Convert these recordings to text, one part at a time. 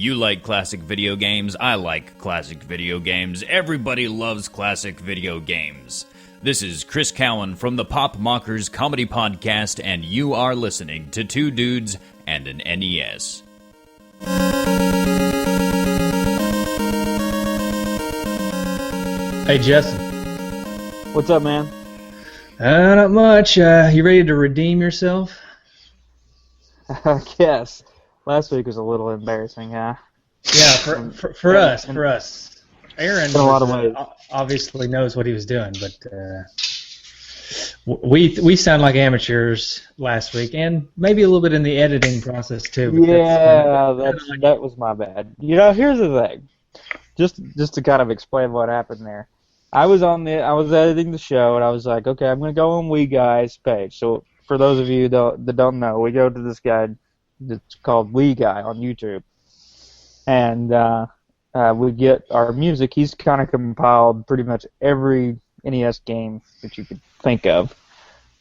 You like classic video games, I like classic video games, everybody loves classic video games. This is Chris Cowan from the Pop Mockers Comedy Podcast, and you are listening to Two Dudes and an NES. Hey, Justin. What's up, man? Not much. You ready to redeem yourself? I guess. Last week was a little embarrassing, huh? Yeah, for us. Aaron in a lot of ways. Obviously knows what he was doing, but we sound like amateurs last week, and maybe a little bit in the editing process too. But that was my bad. You know, here's the thing. Just to kind of explain what happened there. I was editing the show, and I was like, okay, I'm going to go on We Guy's page. So for those of you that don't know, we go to this guy that's called We Guy on YouTube, and we get our music. He's kind of compiled pretty much every NES game that you could think of,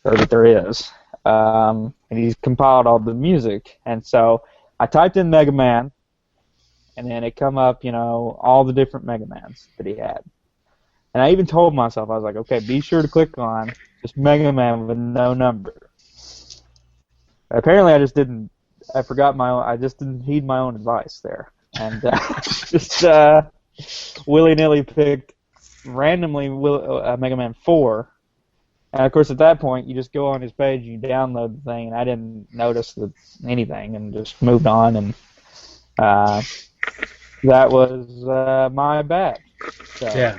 or that there is, and he's compiled all the music. And so I typed in Mega Man, and then it come up, you know, all the different Mega Mans that he had. And I even told myself, I was like, okay, be sure to click on just Mega Man with no number. Apparently, I just didn't heed my own advice there, and just willy-nilly picked randomly Mega Man 4. And of course, at that point, you just go on his page, you download the thing, and I didn't notice anything, and just moved on, and that was my bad. So. Yeah.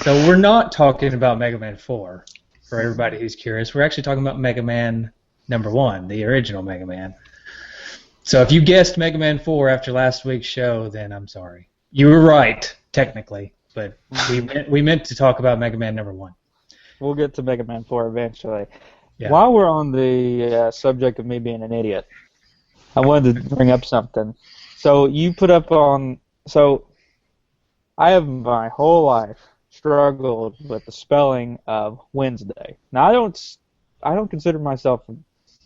So we're not talking about Mega Man 4, for everybody who's curious. We're actually talking about Mega Man number 1, the original Mega Man. So if you guessed Mega Man 4 after last week's show, then I'm sorry. You were right, technically, but we meant to talk about Mega Man number 1. We'll get to Mega Man 4 eventually. Yeah. While we're on the subject of me being an idiot, I wanted to bring up something. So you put up on... So I have my whole life struggled with the spelling of Wednesday. Now I don't consider myself a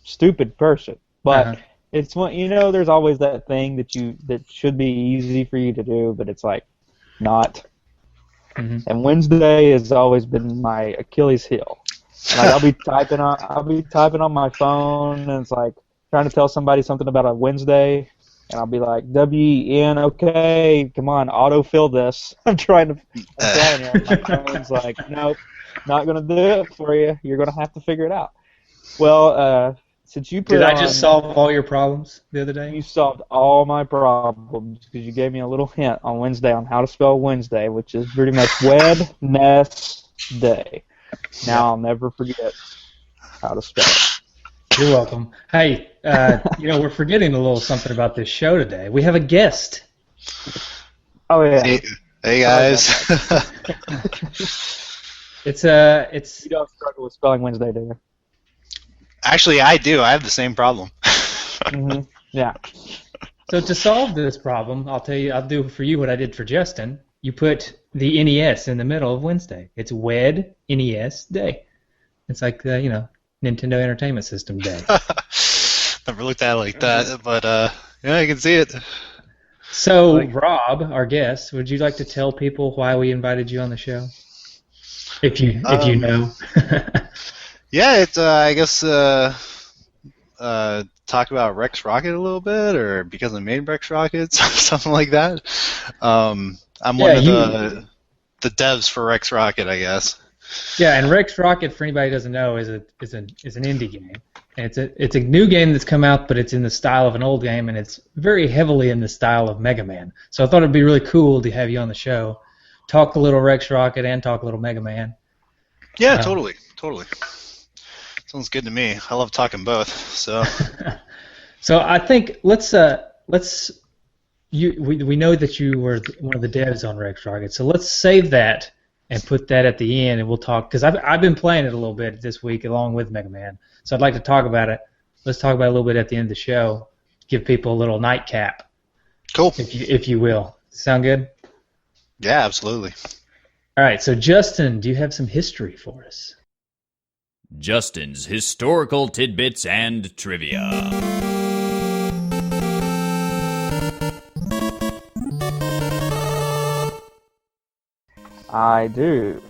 stupid person, but it's one, you know, there's always that thing that should be easy for you to do, but it's like not. Mm-hmm. And Wednesday has always been my Achilles heel. Like I'll be typing on my phone, and it's like trying to tell somebody something about a Wednesday. And I'll be like, W-E-N, okay, come on, autofill this. I'm trying to. My phone's like, nope, not going to do it for you. You're going to have to figure it out. Well, since you put Did I just solve all your problems the other day? You solved all my problems because you gave me a little hint on Wednesday on how to spell Wednesday, which is pretty much Wednesday. Now I'll never forget how to spell it. You're welcome. Hey, we're forgetting a little something about this show today. We have a guest. Oh yeah. Hey guys. It's You don't struggle with spelling Wednesday, do you? Actually, I do. I have the same problem. Mm-hmm. Yeah. So to solve this problem, I'll do for you what I did for Justin. You put the NES in the middle of Wednesday. It's Wed NES Day. It's like Nintendo Entertainment System Day. Never looked at it like that, but yeah, I can see it. So, Rob, our guest, would you like to tell people why we invited you on the show? If you know. Yeah, it's I guess talk about Rex Rocket a little bit, or because I made Rex Rockets, something like that. I'm one of the devs for Rex Rocket, I guess. Yeah, and Rex Rocket, for anybody who doesn't know, is an indie game. And it's a new game that's come out, but it's in the style of an old game, and it's very heavily in the style of Mega Man. So I thought it'd be really cool to have you on the show, talk a little Rex Rocket and talk a little Mega Man. Yeah, totally. Sounds good to me. I love talking both. So. So I think let's we know that you were one of the devs on Rex Rocket, so let's save that and put that at the end, and we'll talk, because I've been playing it a little bit this week along with Mega Man, so I'd like to talk about it. Let's talk about it a little bit at the end of the show, give people a little nightcap. Cool. If you will. Sound good? Yeah, absolutely. All right, so Justin, do you have some history for us? Justin's historical tidbits and trivia. I do.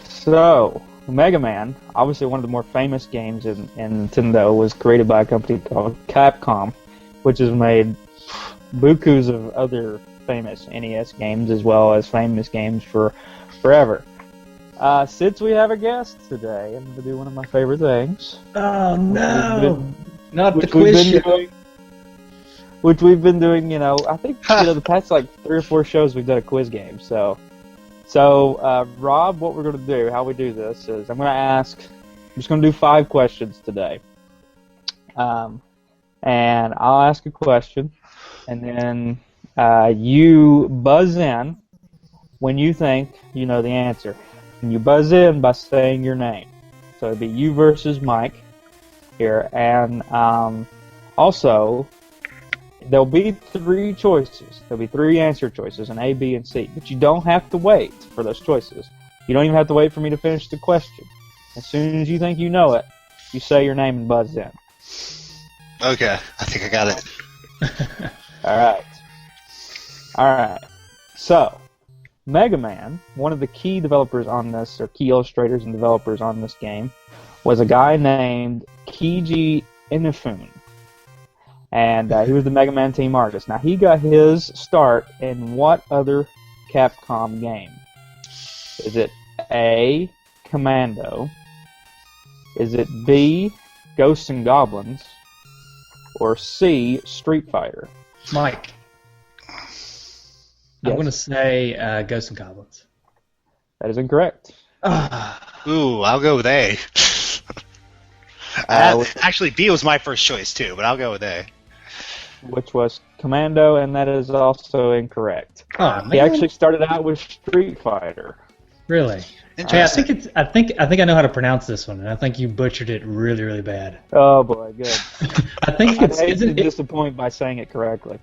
So, Mega Man, obviously one of the more famous games in Nintendo, was created by a company called Capcom, which has made bukus of other famous NES games as well as famous games for forever. Since we have a guest today, I'm going to do one of my favorite things. Oh, no! Not the quiz show. Which we've been doing, I think, the past 3 or 4 shows we've done a quiz game. So, Rob, what we're going to do, how we do this is I'm just going to do 5 questions today. And I'll ask a question, and then you buzz in when you think you know the answer. And you buzz in by saying your name. So it'd be you versus Mike here. And also, there'll be 3 choices. There'll be 3 answer choices, an A, B, and C. But you don't have to wait for those choices. You don't even have to wait for me to finish the question. As soon as you think you know it, you say your name and buzz in. Okay, I think I got it. Alright. So, Mega Man, one of the key developers on this, or key illustrators and developers on this game, was a guy named Keiji Inafune. And he was the Mega Man team artist. Now, he got his start in what other Capcom game? Is it A, Commando? Is it B, Ghosts and Goblins? Or C, Street Fighter? Mike. Yes. I'm going to say Ghosts and Goblins. That is incorrect. Ooh, I'll go with A. Actually, B was my first choice too, but I'll go with A. Which was Commando, and that is also incorrect. Oh, man. He actually started out with Street Fighter. Really? Hey, I think I know how to pronounce this one, and I think you butchered it really, really bad. Oh boy, good. I think I hate to disappoint by saying it correctly.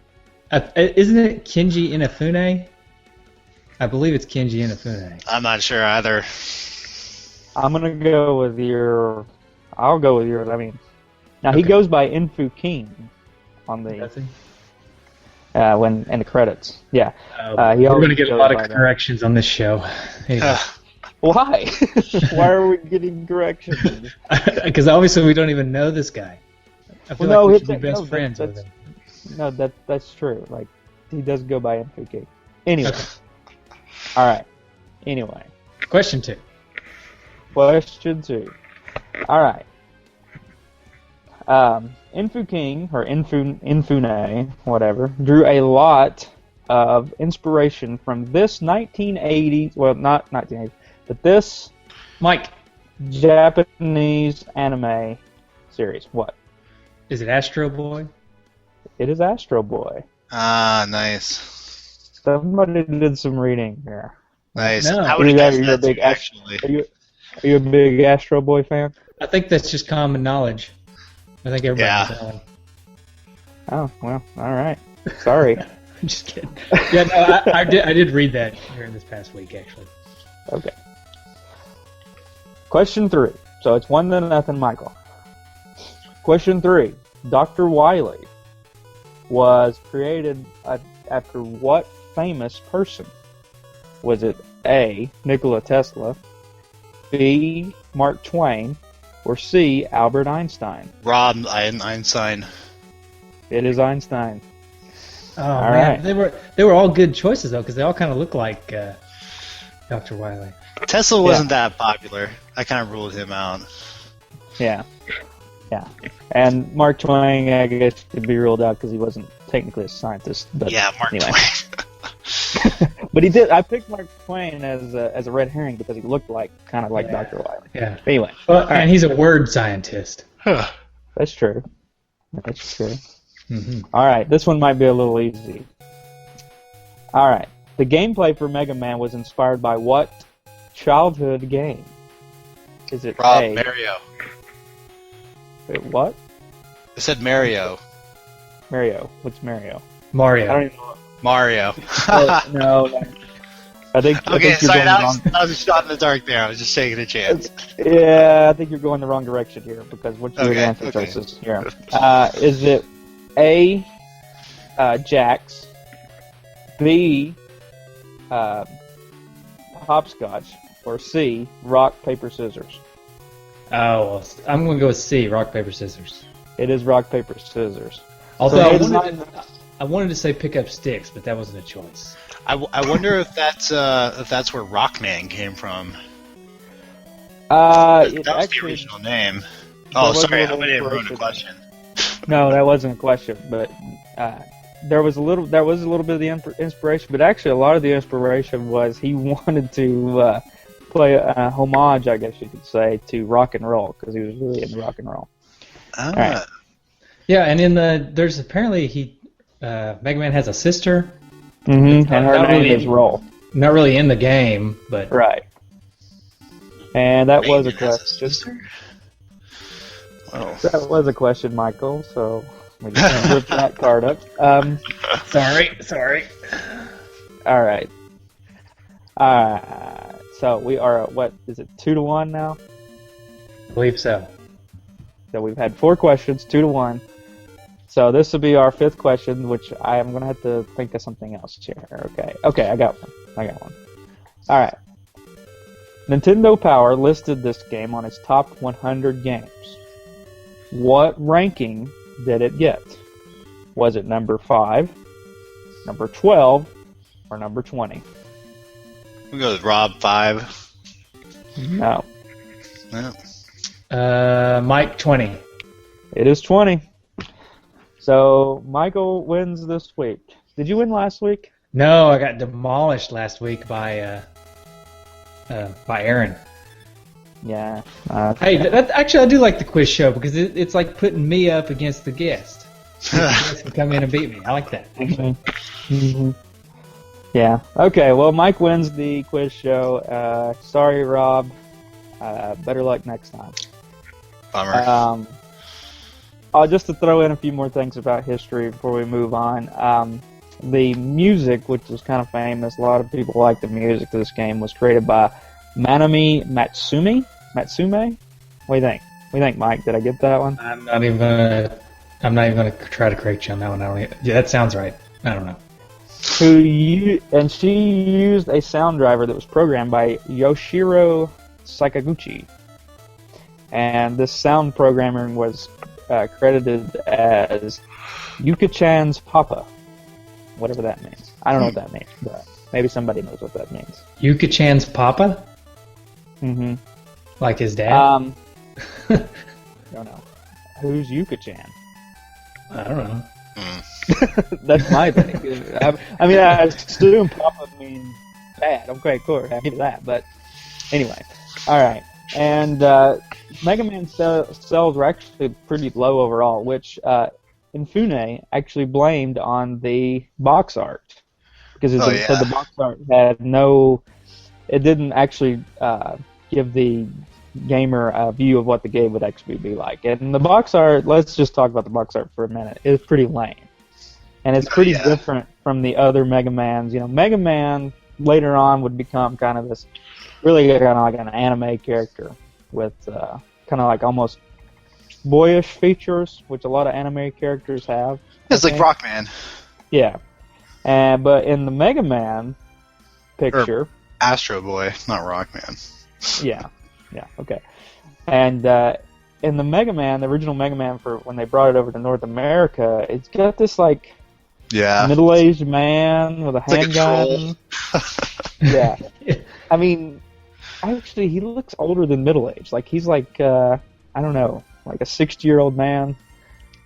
Isn't it Kenji Inafune? I believe it's Kenji Inafune. I'm not sure either. I'm gonna go with your. I'll go with yours. I mean, now he Okay. goes by Infu King on the when in the credits. Yeah. We're going to get a lot of that. corrections on this show. Anyway. Why? Why are we getting corrections? Because obviously we don't even know this guy. I feel Well, like no, we should be best no, friends with him. No, that's true. Like, he does go by Infu King. Anyway. All right. Anyway. Question 2. Question 2. All right. Infu King, or Infune, whatever, drew a lot of inspiration from this 1980s, well, not 1980s, but this Mike, Japanese anime series. What? is it Astro Boy? It is Astro Boy. Ah, nice. Somebody did some reading here. Nice. No. I would have guessed You're a that big too, actually. Are you a big Astro Boy fan? I think that's just common knowledge. I think everybody knows Yeah. that one. Oh, well, all right. Sorry. I'm just kidding. Yeah, no, I did read that during this past week, actually. Okay. Question 3. So it's 1-0, Michael. Question 3. Dr. Wily was created after what famous person? Was it A, Nikola Tesla, B, Mark Twain, or C, Albert Einstein? Rob Einstein. It is Einstein. Oh All man, right. they were all good choices though, because they all kind of look like Dr. Wily. Tesla wasn't that popular. I kind of ruled him out. Yeah. Yeah. And Mark Twain, I guess, could be ruled out because he wasn't technically a scientist. But Yeah, Mark anyway. Twain. But he did. I picked Mark Twain as a red herring because he looked kind of like Yeah. Dr. Wily. Yeah. Anyway, Well, and he's a word scientist. that's true. That's true. Mm-hmm. All right, this one might be a little easy. All right, the gameplay for Mega Man was inspired by what childhood game? Is it Rob, A? Mario. Wait, what? I said Mario. Mario. What's Mario? Mario. I don't even know. Mario. No. I think Okay, you're sorry, going that was a shot in the dark there. I was just taking a chance. Yeah, I think you're going the wrong direction here because what's your Okay, answer okay. choices here? Is it A, Jax, B, hold hopscotch, or C, rock, paper, scissors? Oh, well, I'm going to go with C, rock, paper, scissors. It is rock, paper, scissors. Although So I wanted to say pick up sticks, but that wasn't a choice. I wonder if that's where Rockman came from. It That was actually, the original name. there Oh, was sorry, a I little didn't ruin the inspiration. question. No, that wasn't a question, but there was a little bit of the inspiration, but actually a lot of the inspiration was he wanted to play a homage, I guess you could say, to rock and roll, because he was really into rock and roll. Ah. Right. Yeah, and there's apparently Mega Man has a sister. Mm-hmm. And her not name really- is Roll. Not really in the game, but Right. And that was a Maybe that's question. sister? Wow. That was a question, Michael. So we just ripped that card up. sorry. All right. So we are at, what is it, 2-1 now? I believe so. So we've had 4 questions, 2-1. So this will be our 5th question, which I am going to have to think of something else here. Okay, I got one. All right. Nintendo Power listed this game on its top 100 games. What ranking did it get? Was it number 5, number 12, or number 20? We go with Rob 5. No. Yeah. Mike 20. It is 20. So Michael wins this week. Did you win last week? No, I got demolished last week by Aaron. Yeah. Hey, actually, I do like the quiz show because it's like putting me up against the guest. The guest can come in and beat me. I like that. Actually. Mhm. Yeah. Okay. Well, Mike wins the quiz show. Sorry, Rob. Better luck next time. Bummer. Just to throw in a few more things about history before we move on. The music, which is kind of famous, a lot of people like the music of this game, was created by Manami Matsume. Matsume? What do you think? What do you think, Mike? Did I get that one? I'm not even gonna try to correct you on that one. Yeah, that sounds right. I don't know. And she used a sound driver that was programmed by Yoshiro Sakaguchi. And this sound programming was credited as Yuka-chan's Papa. Whatever that means. I don't know what that means, but maybe somebody knows what that means. Yuka-chan's Papa? Mm-hmm. Like his dad? Don't know. Who's Yuka-chan? I don't know. That's my thing. I assume Papa means bad. Okay, cool. I get that. But anyway, all right. And Mega Man sales were actually pretty low overall, which Infune actually blamed on the box art because so the box art had no. It didn't actually give the gamer a view of what the game would actually be like. And the box art, let's just talk about the box art for a minute, is pretty lame. And it's pretty different from the other Mega Mans. You know, Mega Man later on would become kind of this, really kind of like an anime character with kind of like almost boyish features, which a lot of anime characters have. It's like Rockman. Yeah. But in the Mega Man picture... Astro Boy, not Rockman. Yeah, okay. And in the Mega Man, the original Mega Man, for when they brought it over to North America, it's got this like middle-aged man with a handgun. Yeah. I mean, actually, he looks older than middle-aged. Like he's like I don't know, like a 60-year-old man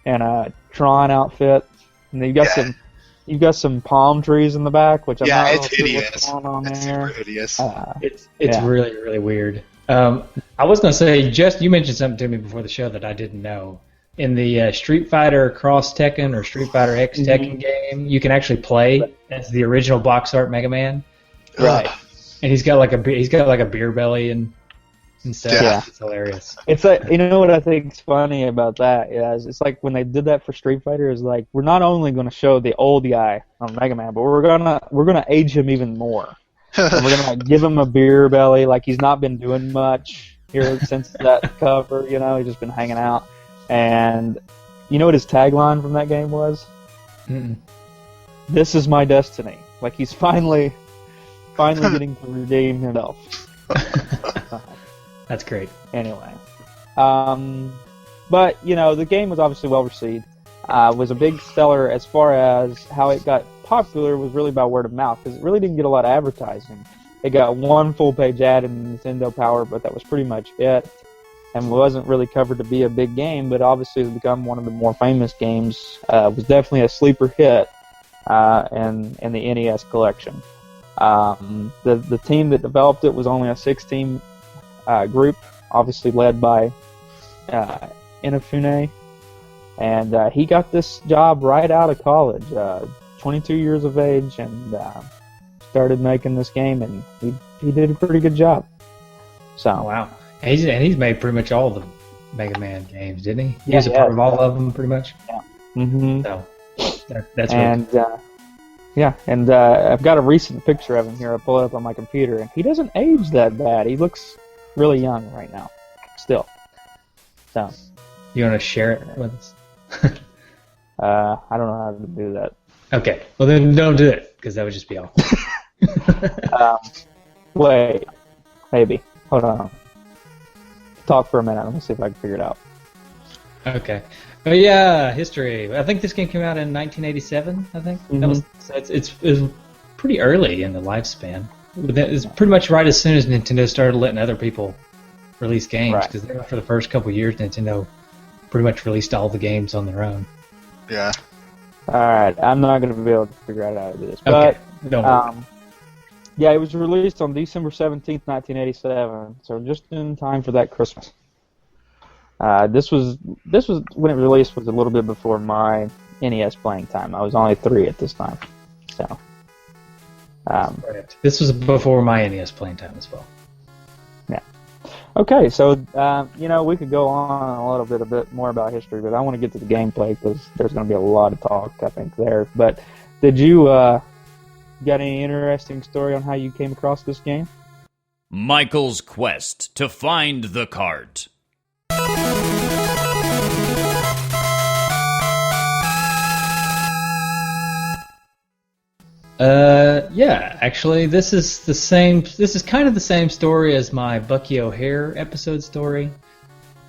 in a Tron outfit, and you've got some palm trees in the back, which I'm not it's sure hideous. what's going on It's there. super hideous. It's really, really weird. I was going to say, you mentioned something to me before the show that I didn't know. In the Street Fighter Cross Tekken or Street Fighter X Tekken game, you can actually play as the original box art Mega Man. Right. And he's got like a beer belly and stuff. Yeah. It's hilarious. It's like, you know what I think is funny about that is it's like when they did that for Street Fighter is like we're not only going to show the old guy on Mega Man, but we're gonna age him even more. And we're gonna like, give him a beer belly, like he's not been doing much here since that cover. You know, he's just been hanging out. And you know what his tagline from that game was? Mm-mm. This is my destiny. Like he's finally finally getting to redeem himself. That's great. Anyway, but the game was obviously well received. Was a big seller as far as how it got popular was really by word of mouth because it really didn't get a lot of advertising. It got one full-page ad in Nintendo Power, but that was pretty much it, and wasn't really covered to be a big game. But obviously, it's become one of the more famous games. Was definitely a sleeper hit in the NES collection. The team that developed it was only a 6-team group, obviously led by Inafune, and he got this job right out of college, 22 years of age, and started making this game, and he did a pretty good job. So wow, and he's made pretty much all the Mega Man games, didn't he? He was a yeah. part of all of them, pretty much. Yeah. Mm-hmm. So that's and really I've got a recent picture of him here. I pull it up on my computer, and he doesn't age that bad. He looks really young right now, still. So you want to share it with us? I don't know how to do that. Okay, well then don't do it because that would just be awful. Wait, maybe. Hold on. Talk for a minute. Let me see if I can figure it out. Okay. But yeah, history. I think this game came out in 1987. I think that was. So it was pretty early in the lifespan. It's pretty much right as soon as Nintendo started letting other people release games, because for the first couple of years, Nintendo pretty much released all the games on their own. Yeah. All right, I'm not going to be able to figure out how to do this, Okay. but Don't worry. yeah, it was released on December 17th, 1987, so just in time for that Christmas. This was when it released was a little bit before my NES playing time. I was only 3 at this time, so. Right. This was before my NES playing time as well. Yeah. Okay, so we could go on a bit more about history, but I want to get to the gameplay because there's going to be a lot of talk, I think, there. But did you got any interesting story on how you came across this game? Michael's quest to find the cart. Yeah, actually, this is kind of the same story as my Bucky O'Hare episode story.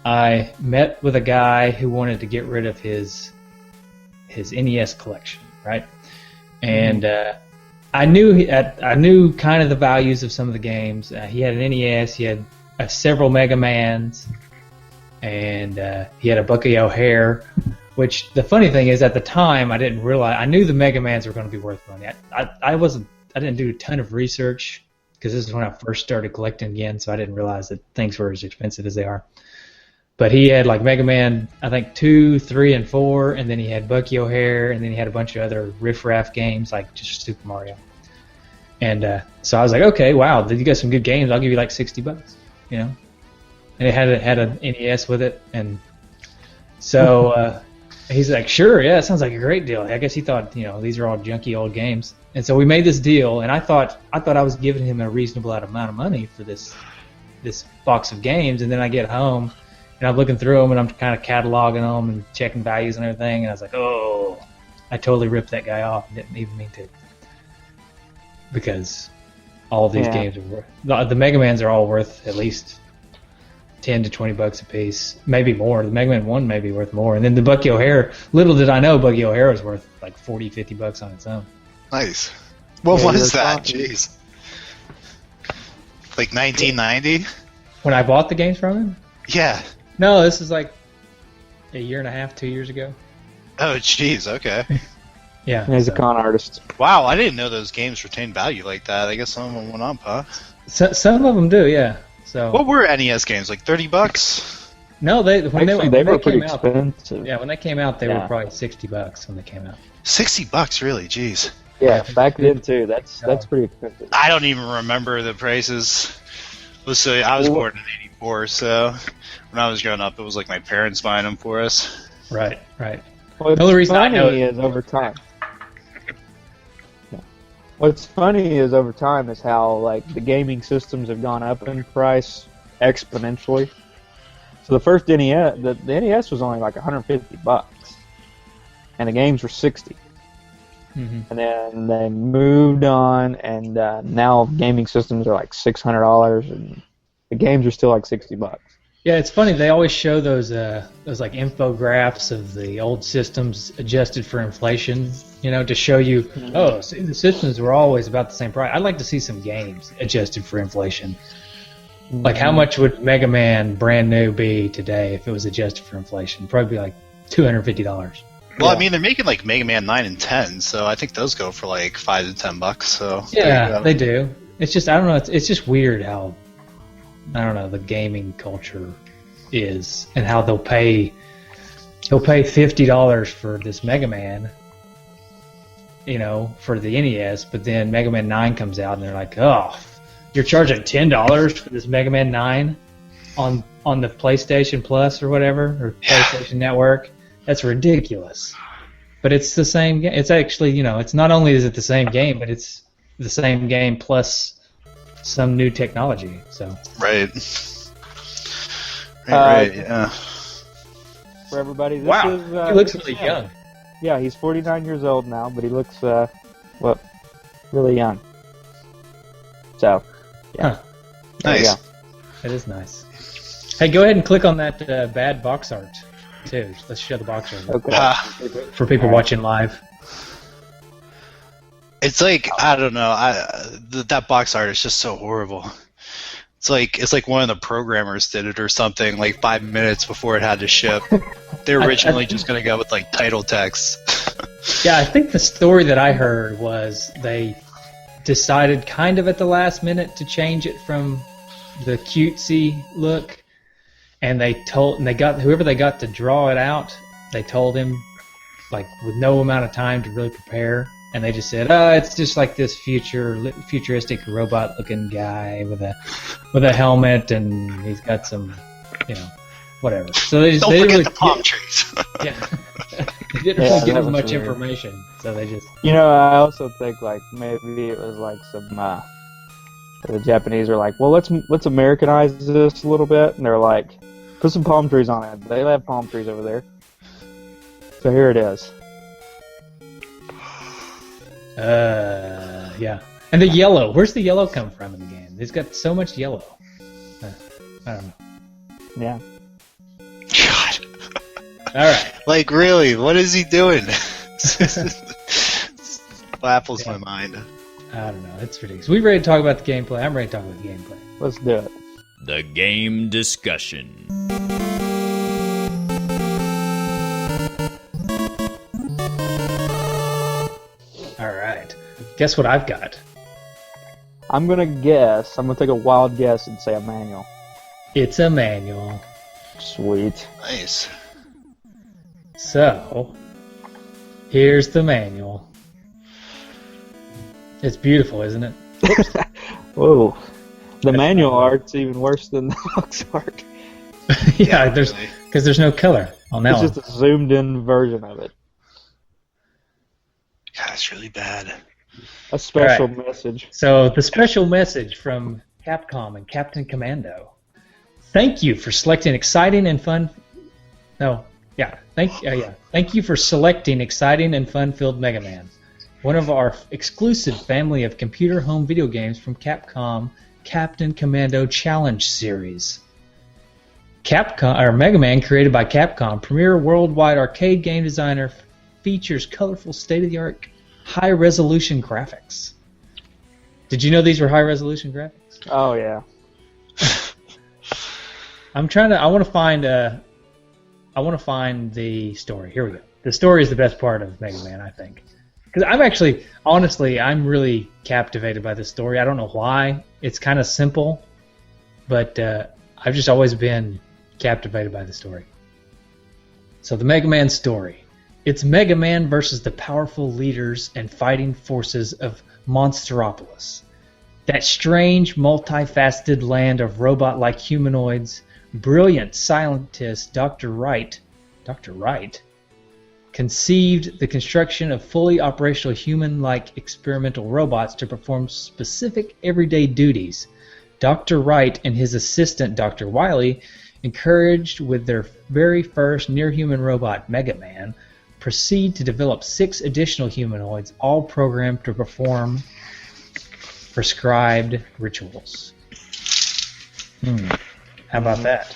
I met with a guy who wanted to get rid of his NES collection, right? And I knew kind of the values of some of the games. He had an NES, he had several Mega Mans, and he had a Bucky O'Hare. Which the funny thing is, at the time, I didn't realize. I knew the Mega Mans were going to be worth money. I didn't do a ton of research because this is when I first started collecting again, so I didn't realize that things were as expensive as they are. But he had like Mega Man, I think 2, 3, and 4, and then he had Bucky O'Hare, and then he had a bunch of other riff-raff games like just Super Mario. And so I was like, okay, wow, you got some good games. I'll give you like $60, you know. And it had an NES with it, and so. He's like, sure, yeah, it sounds like a great deal. I guess he thought, these are all junky old games. And so we made this deal, and I thought I was giving him a reasonable amount of money for this box of games. And then I get home, and I'm looking through them, and I'm kind of cataloging them and checking values and everything. And I was like, oh, I totally ripped that guy off. Didn't even mean to, because all of these games are worth. The Mega Mans are all worth at least $10 to $20 a piece, maybe more. The Mega Man 1 may be worth more. And then the Bucky O'Hare, little did I know Bucky O'Hare was worth like $40, $50 on its own. Nice. What was that? Jeez. Like 1990? When I bought the games from him? Yeah. No, this is like a year and a half, 2 years ago. Oh, jeez, okay. Yeah. He's a con artist. Wow, I didn't know those games retained value like that. I guess some of them went up, huh? Some of them do, yeah. So. What were NES games, like $30? No, they were pretty expensive. Out, yeah, when they came out, they were probably $60 when they came out. $60, really? Jeez. Yeah, back then too. That's pretty expensive. I don't even remember the prices. Let's say I was born in '84, so when I was growing up, it was like my parents buying them for us. Right. What's the only reason I know is over time. What's funny is over time is how like the gaming systems have gone up in price exponentially. So the first NES, the NES was only like $150, and the games were $60. Mhm. and then they moved on, and now gaming systems are like $600, and the games are still like $60. Yeah, it's funny. They always show those like infographs of the old systems adjusted for inflation. To show you, oh, see, the systems were always about the same price. I'd like to see some games adjusted for inflation. Like, how much would Mega Man brand new be today if it was adjusted for inflation? Probably be like $250. Well, I mean, they're making like Mega Man 9 and 10, so I think those go for like $5 to $10. So Yeah, they do. It's just, I don't know. It's just weird how, I don't know, the gaming culture is, and how he'll pay $50 for this Mega Man, for the NES, but then Mega Man 9 comes out and they're like, oh, you're charging $10 for this Mega Man 9 on the PlayStation Plus or whatever, or PlayStation Network. That's ridiculous. But it's the same game. It's actually, it's not only is it the same game, but it's the same game plus some new technology. So Right, yeah. For everybody, this wow, is, he looks really young. Yeah, he's 49 years old now, but he looks really young. So, yeah. Huh. There you Nice. go. That is nice. Hey, go ahead and click on that bad box art too. Let's show the box art Okay. for people watching live. It's like, I don't know, that box art is just so horrible. It's like one of the programmers did it or something, like 5 minutes before it had to ship. They were originally just going to go with like title text. Yeah, I think the story that I heard was they decided kind of at the last minute to change it from the cutesy look, and they got whoever they got to draw it out. They told him, like, with no amount of time to really prepare, and they just said, it's just like this futuristic robot-looking guy with a helmet, and he's got some, whatever. So they Don't didn't forget really the palm trees. yeah. They didn't really Yeah, give that us was much weird. information, so they just. I also think like maybe it was like some the Japanese are like, well, let's Americanize this a little bit, and they're like, put some palm trees on it. They have palm trees over there, so here it is. Yeah. And the yellow. Where's the yellow come from in the game? It's got so much yellow. I don't know. Yeah. God. All right. Like, really, what is he doing? Baffles my mind. I don't know. It's ridiculous. We ready to talk about the gameplay? I'm ready to talk about the gameplay. Let's do it. The game discussion. All right. Guess what I've got? I'm gonna take a wild guess and say a manual. It's a manual. Sweet. Nice. So, here's the manual. It's beautiful, isn't it? Whoa. The manual art's even worse than the box art. Yeah, really. because there's no color on that It's one. just a zoomed in version of it. God, it's really bad. A special Right. message. So the special message from Capcom and Captain Commando. Thank you for selecting exciting and fun. No, yeah. Thank you for selecting exciting and fun-filled Mega Man, one of our exclusive family of computer home video games from Capcom Captain Commando Challenge series. Mega Man, created by Capcom, premier worldwide arcade game designer, features colorful, state-of-the-art, high-resolution graphics. Did you know these were high-resolution graphics? Oh yeah. I want to find the story. Here we go. The story is the best part of Mega Man, I think. Because I'm really captivated by this story. I don't know why. It's kind of simple, but I've just always been captivated by the story. So the Mega Man story. It's Mega Man versus the powerful leaders and fighting forces of Monsteropolis. That strange, multifaceted land of robot-like humanoids. Brilliant scientist Dr. Wright conceived the construction of fully operational human-like experimental robots to perform specific everyday duties. Dr. Wright and his assistant Dr. Wily, encouraged with their very first near-human robot, Mega Man, proceed to develop 6 additional humanoids, all programmed to perform prescribed rituals. How about that?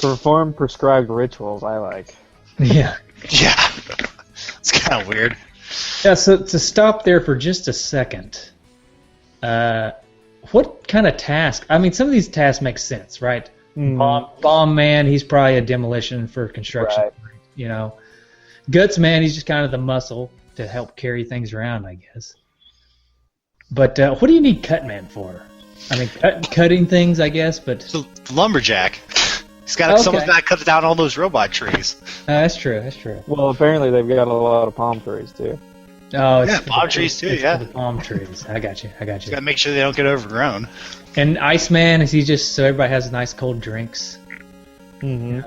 Perform prescribed rituals, I like. Yeah. Yeah. It's kind of weird. Yeah, so to stop there for just a second, what kind of task? I mean, some of these tasks make sense, right? Bomb man, he's probably a demolition for construction. Right. You know, Guts man, he's just kind of the muscle to help carry things around, I guess. But what do you need Cut Man for? I mean, cutting things, I guess, but... So, lumberjack. Someone's got to cut down all those robot trees. That's true, that's true. Well, apparently they've got a lot of palm trees, too. Oh, it's Yeah, palm trees too, it's yeah. for the palm trees. I got you. Got to make sure they don't get overgrown. And Iceman, is he just so everybody has nice cold drinks? Mm-hmm.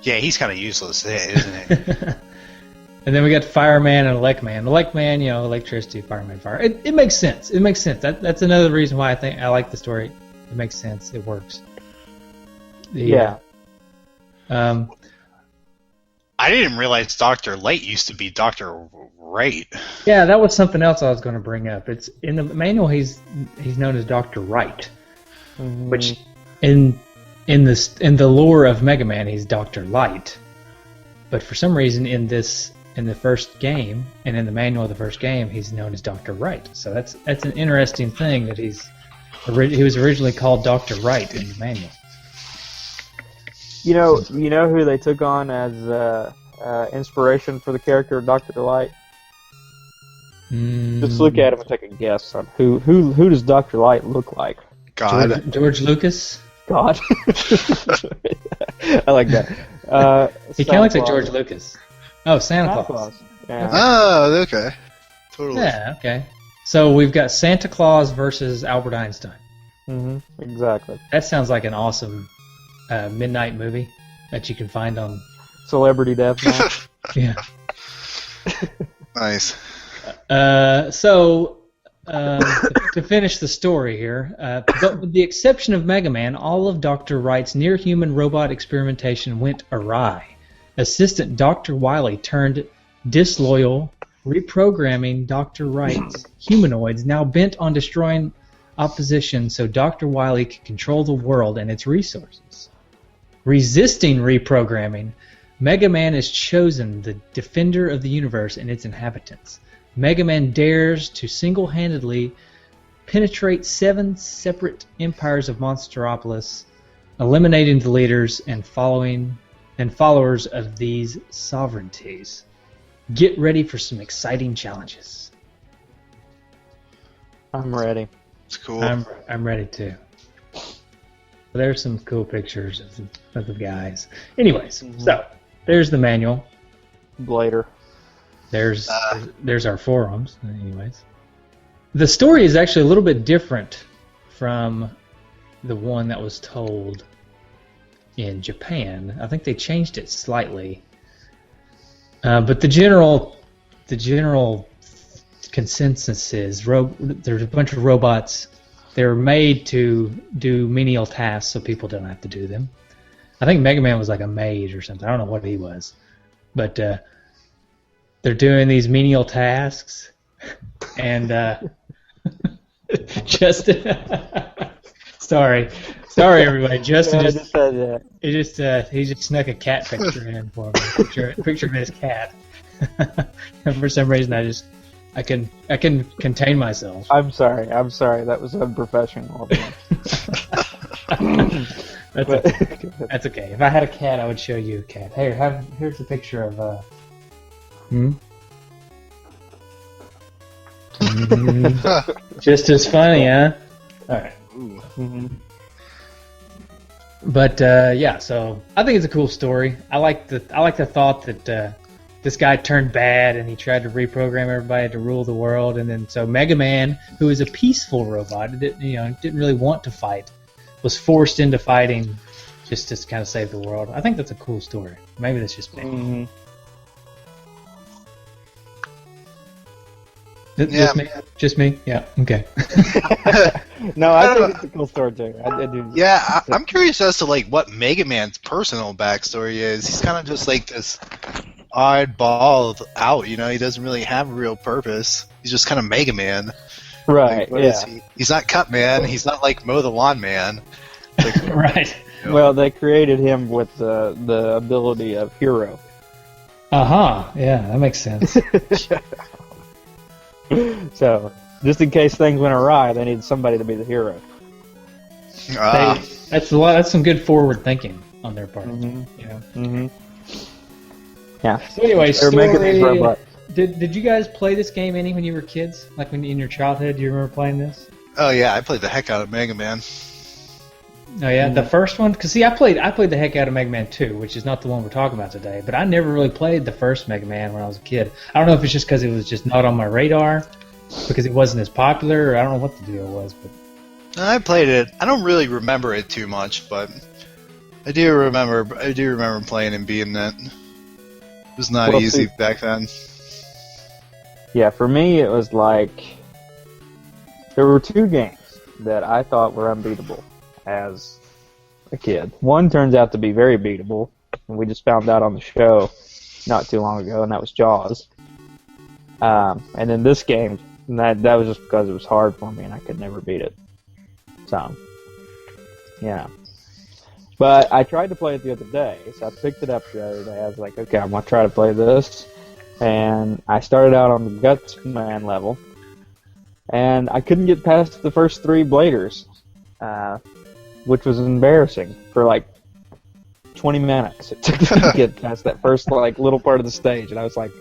Yeah, he's kind of useless, isn't he? And then we got Fireman and Electman. Electman, you know, electricity, Fireman, fire. It makes sense. It makes sense. That's another reason why I think I like the story. It makes sense. It works. Yeah. Um, I I didn't realize Dr. Light used to be Dr. Wright. Yeah, that was something else I was going to bring up. It's in the manual. He's known as Dr. Wright, which in the lore of Mega Man he's Dr. Light, but for some reason in the first game and in the manual of the first game he's known as Dr. Wright. So that's an interesting thing that he was originally called Dr. Wright in the manual. You know who they took on as inspiration for the character of Dr. Light? Just look at him and take a guess on who does Dr. Light look like? God. George Lucas? God. I like that. He kind of looks like George Lucas. Oh, Santa Claus. Yeah. Oh, okay. Totally. Yeah, okay. So we've got Santa Claus versus Albert Einstein. Exactly. That sounds like an awesome midnight movie that you can find on... Celebrity Deathmatch. Yeah. Nice. To finish the story here, but with the exception of Mega Man, all of Dr. Wright's near-human robot experimentation went awry. Assistant Dr. Wily turned disloyal, reprogramming Dr. Wright's humanoids, now bent on destroying opposition so Dr. Wily could control the world and its resources. Resisting reprogramming, Mega Man is chosen the defender of the universe and its inhabitants. Mega Man dares to single-handedly penetrate 7 separate empires of Monsteropolis, eliminating the leaders and followers of these sovereignties. Get ready for some exciting challenges. I'm ready. It's cool. I'm ready too. There's some cool pictures of the guys. Anyways, so there's the manual. Later. There's our forums. Anyways, the story is actually a little bit different from the one that was told in Japan. I think they changed it slightly, but the general consensus is there's a bunch of robots. They're made to do menial tasks so people don't have to do them. I think Mega Man was like a maid or something. I don't know what he was, but they're doing these menial tasks, and Justin. Sorry everybody. Justin he just snuck a cat picture in for me. Picture of his cat. And for some reason I can contain myself. I'm sorry. That was unprofessional. That's okay. If I had a cat, I would show you a cat. Here's a picture of Just as funny, huh? All right. But yeah, so I think it's a cool story. I like the thought that this guy turned bad and he tried to reprogram everybody to rule the world, and then so Mega Man, who is a peaceful robot, didn't really want to fight, was forced into fighting just to kind of save the world. I think that's a cool story. Maybe that's just me. Just me? Just me? Yeah. Okay. No, I think it's a cool story too. I do. Yeah, I'm curious as to like what Mega Man's personal backstory is. He's kind of just like this oddball out, you know. He doesn't really have a real purpose. He's just kind of Mega Man. Right. Like, what is he? He's not Cut Man. He's not like Mow the Lawn Man. Like, Right. you know. Well, they created him with the ability of hero. Yeah, that makes sense. So, just in case things went awry, they needed somebody to be the hero. That's a lot. That's some good forward thinking on their part. Mhm. You know. Mm-hmm. Yeah. So anyway, They're making these story. robots. Did you guys play this game any when you were kids? Like when in your childhood, do you remember playing this? Oh yeah, I played the heck out of Mega Man. Oh yeah, the first one. Because see, I played the heck out of Mega Man 2, which is not the one we're talking about today. But I never really played the first Mega Man when I was a kid. I don't know if it's just because it was just not on my radar, because it wasn't as popular, or I don't know what the deal was. But I played it. I don't really remember it too much, but I do remember playing and beating it. It was not easy back then. Yeah, for me, it was like there were two games that I thought were unbeatable as a kid. One turns out to be very beatable, and we just found out on the show not too long ago, and that was Jaws. And then this game, that was just because it was hard for me, and I could never beat it. So, yeah. But I tried to play it the other day, so I picked it up the other day. I was like, okay, I'm going to try to play this. And I started out on the Guts Man level, and I couldn't get past the first 3 bladers, which was embarrassing for like 20 minutes. It took me to get past that first like little part of the stage, and I was like,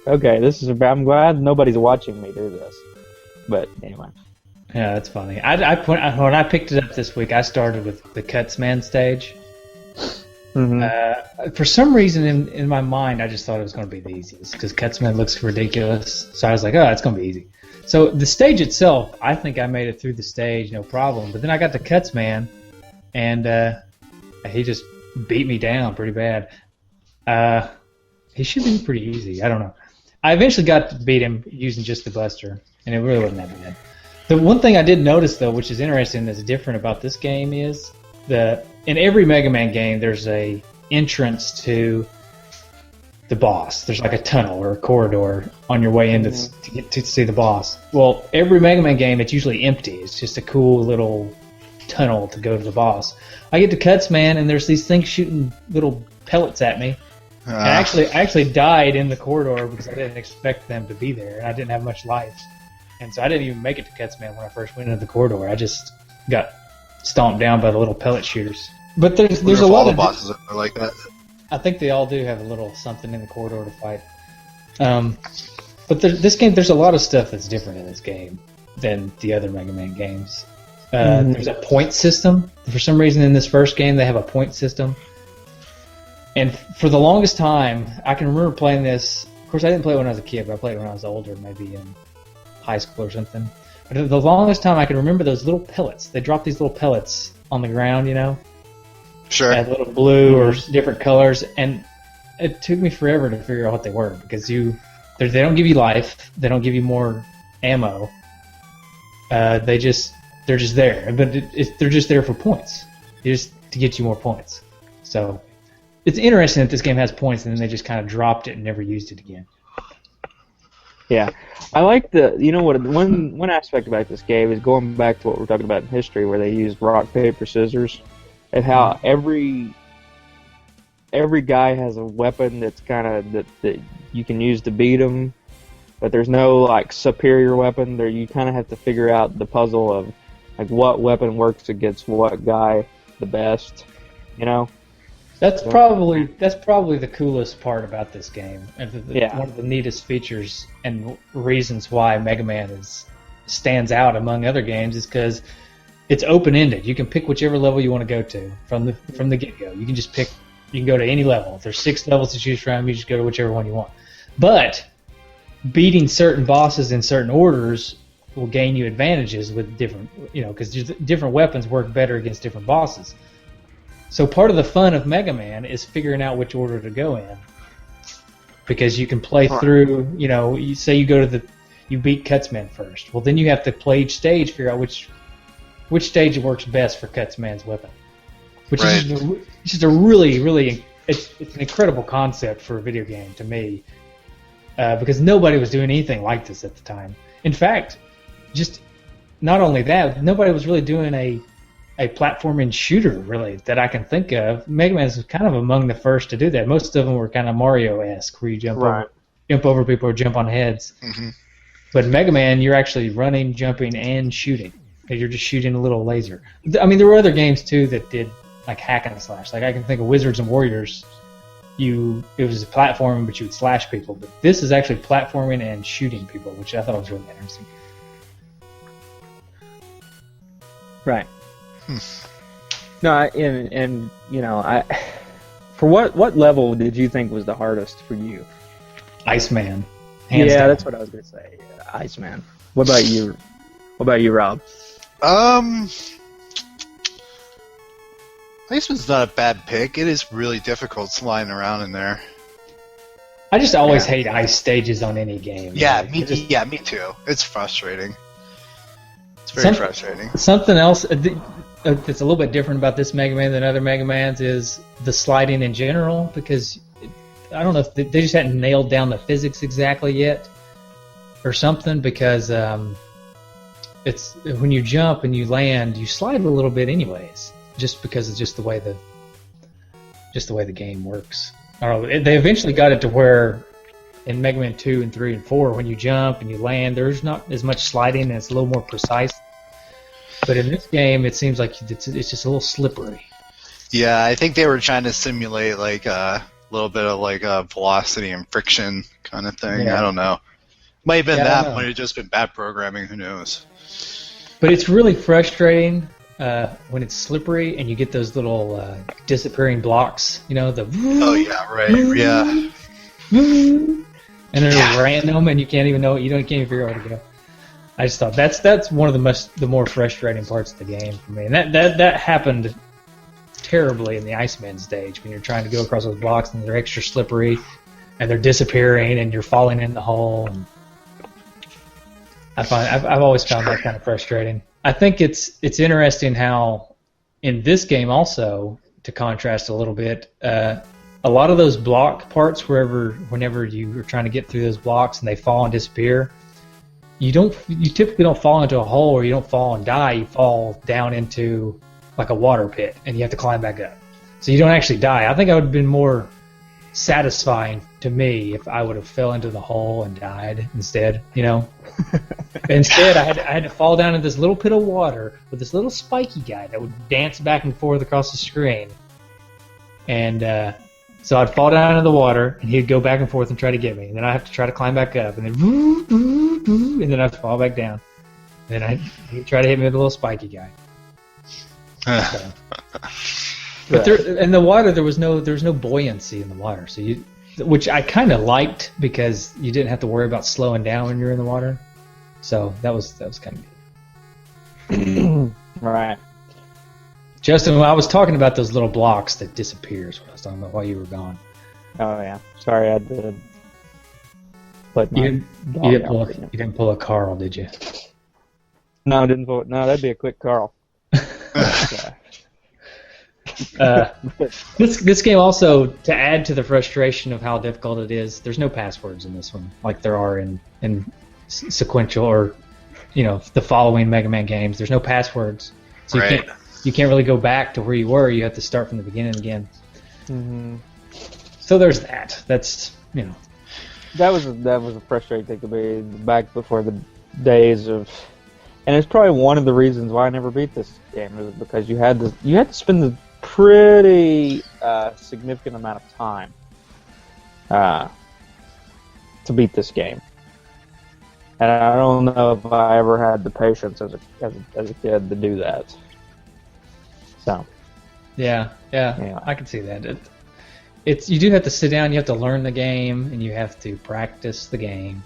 okay, I'm glad nobody's watching me do this. But anyway. yeah, that's funny. When I picked it up this week, I started with the Cuts Man stage. Mm-hmm. For some reason, in my mind, I just thought it was going to be the easiest because Cutsman looks ridiculous. So I was like, oh, it's going to be easy. So the stage itself, I think I made it through the stage, no problem. But then I got to Cutsman, and he just beat me down pretty bad. He should be pretty easy. I don't know. I eventually got to beat him using just the Buster, and it really wasn't that bad. The one thing I did notice, though, which is interesting that's different about this game is in every Mega Man game, there's a entrance to the boss. There's like a tunnel or a corridor on your way in to get to see the boss. Well, every Mega Man game, it's usually empty. It's just a cool little tunnel to go to the boss. I get to Cuts Man, and there's these things shooting little pellets at me. And I actually died in the corridor because I didn't expect them to be there, and I didn't have much life. And so I didn't even make it to Cuts Man when I first went into the corridor. I just got stomped down by the little pellet shooters. But there's a lot of bosses are like that. I think they all do have a little something in the corridor to fight. But this game, there's a lot of stuff that's different in this game than the other Mega Man games. There's a point system. For some reason, in this first game, they have a point system. And for the longest time, I can remember playing this. Of course, I didn't play it when I was a kid, but I played it when I was older, maybe in high school or something. But the longest time, I can remember those little pellets. They drop these little pellets on the ground, you know? Sure. Had little blue or different colors, and it took me forever to figure out what they were because they don't give you life, they don't give you more ammo. They're just there, but they're just there for points, just to get you more points. So it's interesting that this game has points, and then they just kind of dropped it and never used it again. Yeah, I like one aspect about this game is going back to what we're talking about in history, where they used rock, paper, scissors. And how every guy has a weapon that's kind of that you can use to beat them, but there's no like superior weapon. There you kind of have to figure out the puzzle of like what weapon works against what guy the best. You know, that's probably the coolest part about this game, and one of the neatest features and reasons why Mega Man stands out among other games is because it's open-ended. You can pick whichever level you want to go to from the get-go. You can just pick. You can go to any level. If there's 6 levels to choose from, you just go to whichever one you want. But beating certain bosses in certain orders will gain you advantages with different, because different weapons work better against different bosses. So part of the fun of Mega Man is figuring out which order to go in, because you can play through. You say you go to you beat Cutsman first. Well, then you have to play each stage, figure out which stage works best for Cutsman's weapon. Which is just a really, really, it's an incredible concept for a video game to me, because nobody was doing anything like this at the time. In fact, just not only that, nobody was really doing a platforming shooter, really, that I can think of. Mega Man is kind of among the first to do that. Most of them were kind of Mario-esque, where you jump over people or jump on heads. Mm-hmm. But Mega Man, you're actually running, jumping, and shooting. You're just shooting a little laser. I mean, there were other games, too, that did like hack and slash. Like I can think of Wizards and Warriors. It was a platform, but you would slash people. But this is actually platforming and shooting people, which I thought was really interesting. Right. No, and you know, for what level did you think was the hardest for you? Iceman. Hands down. That's what I was gonna say. Iceman. What about you? What about you, Rob? Iceman's not a bad pick. It is really difficult sliding around in there. I just always hate ice stages on any game. Yeah, me too. It's frustrating. It's very frustrating. Something else that's a little bit different about this Mega Man than other Mega Mans is the sliding in general, because I don't know if they just hadn't nailed down the physics exactly yet or something, because it's when you jump and you land, you slide a little bit anyways, just because it's just the way the game works. I don't know. They eventually got it to where in Mega Man 2 and 3 and 4, when you jump and you land, there's not as much sliding and it's a little more precise. But in this game, it seems like it's just a little slippery. Yeah, I think they were trying to simulate like a little bit of like a velocity and friction kind of thing. Yeah. I don't know. Might have been that. Might have just been bad programming. Who knows? But it's really frustrating when it's slippery and you get those little disappearing blocks. You know, the and they're random and you can't even figure out where to go. I just thought that's one of the more frustrating parts of the game for me, and that happened terribly in the Iceman stage when you're trying to go across those blocks and they're extra slippery and they're disappearing and you're falling in the hole. And I've always found that kind of frustrating. I think it's interesting how in this game also, to contrast a little bit, a lot of those block parts, whenever you are trying to get through those blocks and they fall and disappear, you typically don't fall into a hole or you don't fall and die. You fall down into like a water pit and you have to climb back up. So you don't actually die. I think it would have been more satisfying to me if I would have fell into the hole and died instead, you know. Instead, I had to fall down into this little pit of water with this little spiky guy that would dance back and forth across the screen. And so I'd fall down into the water, and he'd go back and forth and try to get me. And then I'd have to try to climb back up, and then I'd fall back down. And then he'd try to hit me with a little spiky guy. So. But in the water, there was no buoyancy in the water, so which I kind of liked, because you didn't have to worry about slowing down when you're in the water. So that was kind of neat. Right. Justin, I was talking about those little blocks that disappear. Is what I was talking about while you were gone. Oh yeah. Sorry, I did. But you didn't pull a Carl, did you? No, I didn't pull it. No, that'd be a quick Carl. This game also, to add to the frustration of how difficult it is, there's no passwords in this one like there are in sequential or the following Mega Man games. There's no passwords, so you can't really go back to where you were. You have to start from the beginning again. Mm-hmm. So there's that. That's that was a frustrating thing to me back before the days of. And it's probably one of the reasons why I never beat this game, is because you had to spend a pretty significant amount of time to beat this game, and I don't know if I ever had the patience as a kid to do that. So, yeah, I can see that. It's you do have to sit down, you have to learn the game, and you have to practice the game.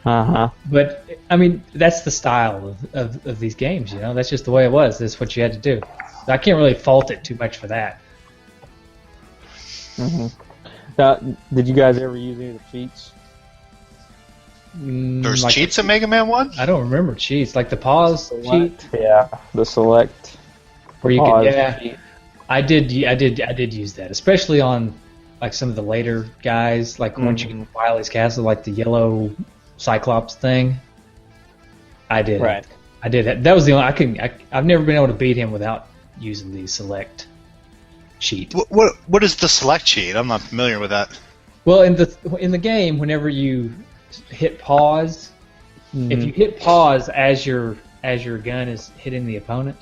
But I mean, that's the style of these games. That's just the way it was. That's what you had to do. So I can't really fault it too much for that. Now, did you guys ever use any of the cheats? There's like cheats in Mega Man 1? I don't remember cheats, like the pause cheat. Yeah, the select. Where you pause could, yeah, cheat. I did use that, especially on like some of the later guys, like once you get to Wily's Castle, like the yellow Cyclops thing. I did. Right. I did it. That was the only I've never been able to beat him without using the select cheat. What is the select cheat? I'm not familiar with that. Well, in the game, whenever you hit pause, if you hit pause as your gun is hitting the opponent,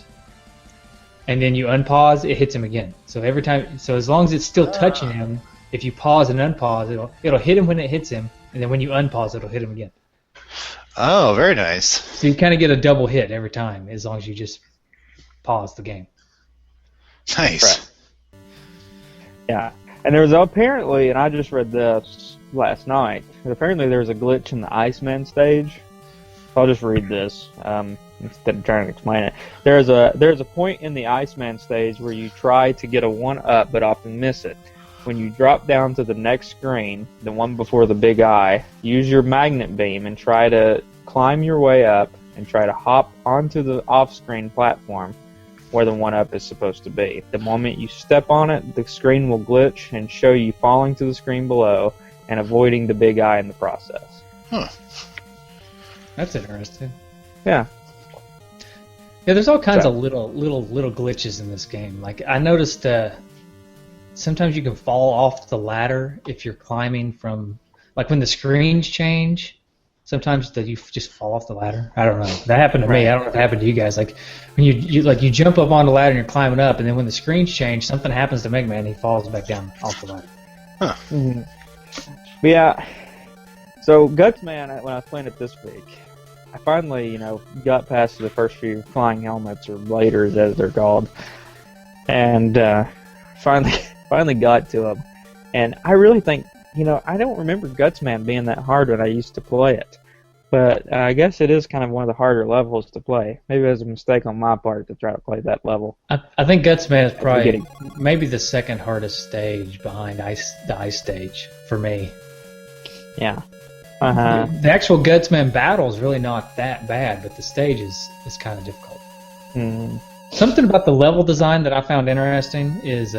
and then you unpause, it hits him again. So every time, so as long as it's still touching him, if you pause and unpause, it'll hit him when it hits him, and then when you unpause, it'll hit him again. Oh, very nice. So you kind of get a double hit every time, as long as you just pause the game. Nice. Right. Yeah, and there was apparently, and I just read this last night, but apparently there was a glitch in the Iceman stage. I'll just read this instead of trying to explain it. There's a point in the Iceman stage where you try to get a 1-up but often miss it. When you drop down to the next screen, the one before the big eye, use your magnet beam and try to climb your way up and try to hop onto the off-screen platform where the 1-up is supposed to be. The moment you step on it, the screen will glitch and show you falling to the screen below and avoiding the big eye in the process. Huh. That's interesting. Yeah. Yeah, there's all kinds of little glitches in this game. Like I noticed, sometimes you can fall off the ladder if you're climbing from, like when the screens change. Sometimes you just fall off the ladder. I don't know. That happened to me. I don't know if it happened to you guys. Like when you jump up on the ladder and you're climbing up, and then when the screens change, something happens to Mega Man, and he falls back down off the ladder. Huh. Mm-hmm. Yeah. So Gutsman, when I was playing it this week, I finally, got past the first few flying helmets or bladers as they're called, and finally got to them. And I really think, I don't remember Gutsman being that hard when I used to play it, but I guess it is kind of one of the harder levels to play. Maybe it was a mistake on my part to try to play that level. I think Gutsman is probably maybe the second hardest stage behind the ice stage for me. Yeah. Uh-huh. The actual Gutsman battle is really not that bad, but the stage is kind of difficult. Mm. Something about the level design that I found interesting is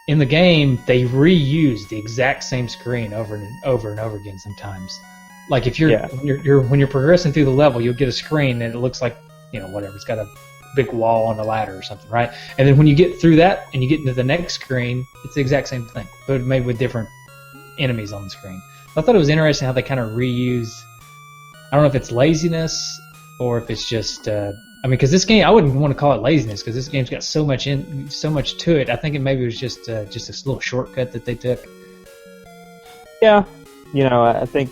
in the game they reuse the exact same screen over and over again sometimes. Like if when you're progressing through the level, you'll get a screen and it looks like whatever, it's got a big wall on a ladder or something, right? And then when you get through that and you get into the next screen, it's the exact same thing, but made with different enemies on the screen. I thought it was interesting how they kind of reused. I don't know if it's laziness or if it's just. Because this game, I wouldn't want to call it laziness because this game's got so much to it. I think maybe it was just a little shortcut that they took. Yeah, I think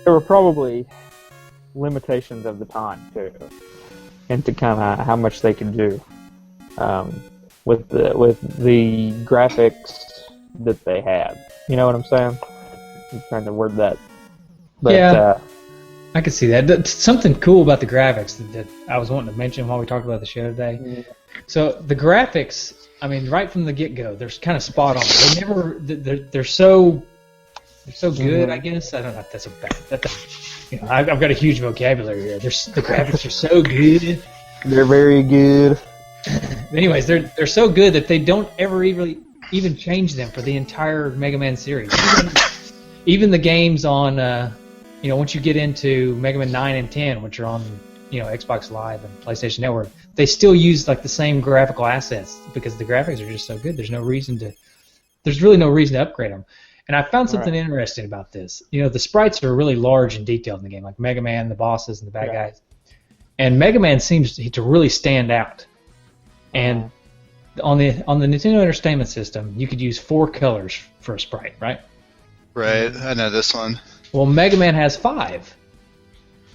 there were probably limitations of the time too, and to kind of how much they could do with the graphics that they had. You know what I'm saying? I'm trying to word that. But, yeah, I could see that. That's something cool about the graphics that I was wanting to mention while we talked about the show today. Mm-hmm. So the graphics, right from the get-go, they're kind of spot on. They're so good. I guess I don't know if that's a bad. I've got a huge vocabulary here. The graphics are so good. They're very good. Anyways, they're so good that they don't ever even change them for the entire Mega Man series. Even the games on, once you get into Mega Man 9 and 10, which are on, Xbox Live and PlayStation Network, they still use like the same graphical assets because the graphics are just so good. There's really no reason to upgrade them. And I found something interesting about this. The sprites are really large and detailed in the game, like Mega Man, the bosses, and the bad guys. And Mega Man seems to really stand out. And on the Nintendo Entertainment System, you could use 4 colors for a sprite, right? Right, I know this one. Well, Mega Man has 5.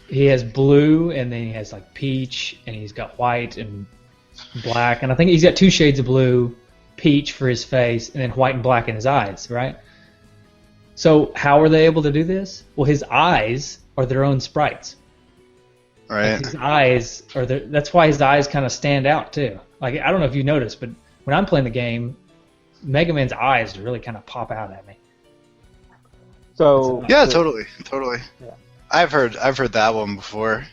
He has blue, and then he has like peach, and he's got white and black, and I think he's got 2 shades of blue, peach for his face, and then white and black in his eyes, right? So how are they able to do this? Well, his eyes are their own sprites. Right. Like his eyes that's why his eyes kind of stand out too. Like I don't know if you noticed, but when I'm playing the game, Mega Man's eyes really kind of pop out at me. So Yeah, totally. Yeah. I've heard that one before.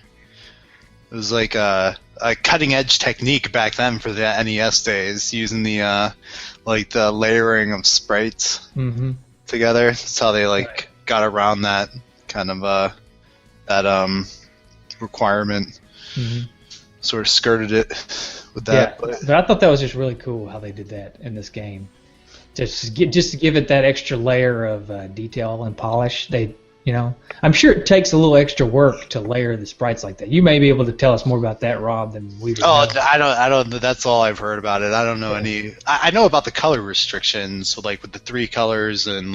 It was like a cutting edge technique back then for the NES days, using the the layering of sprites together. That's how they got around that kind of requirement. Sort of skirted it with that. Yeah, but I thought that was just really cool how they did that in this game. Just to give it that extra layer of detail and polish. I'm sure it takes a little extra work to layer the sprites like that. You may be able to tell us more about that, Rob, than we do. Oh, I don't. That's all I've heard about it. I don't know any. I know about the color restrictions, with the 3 colors and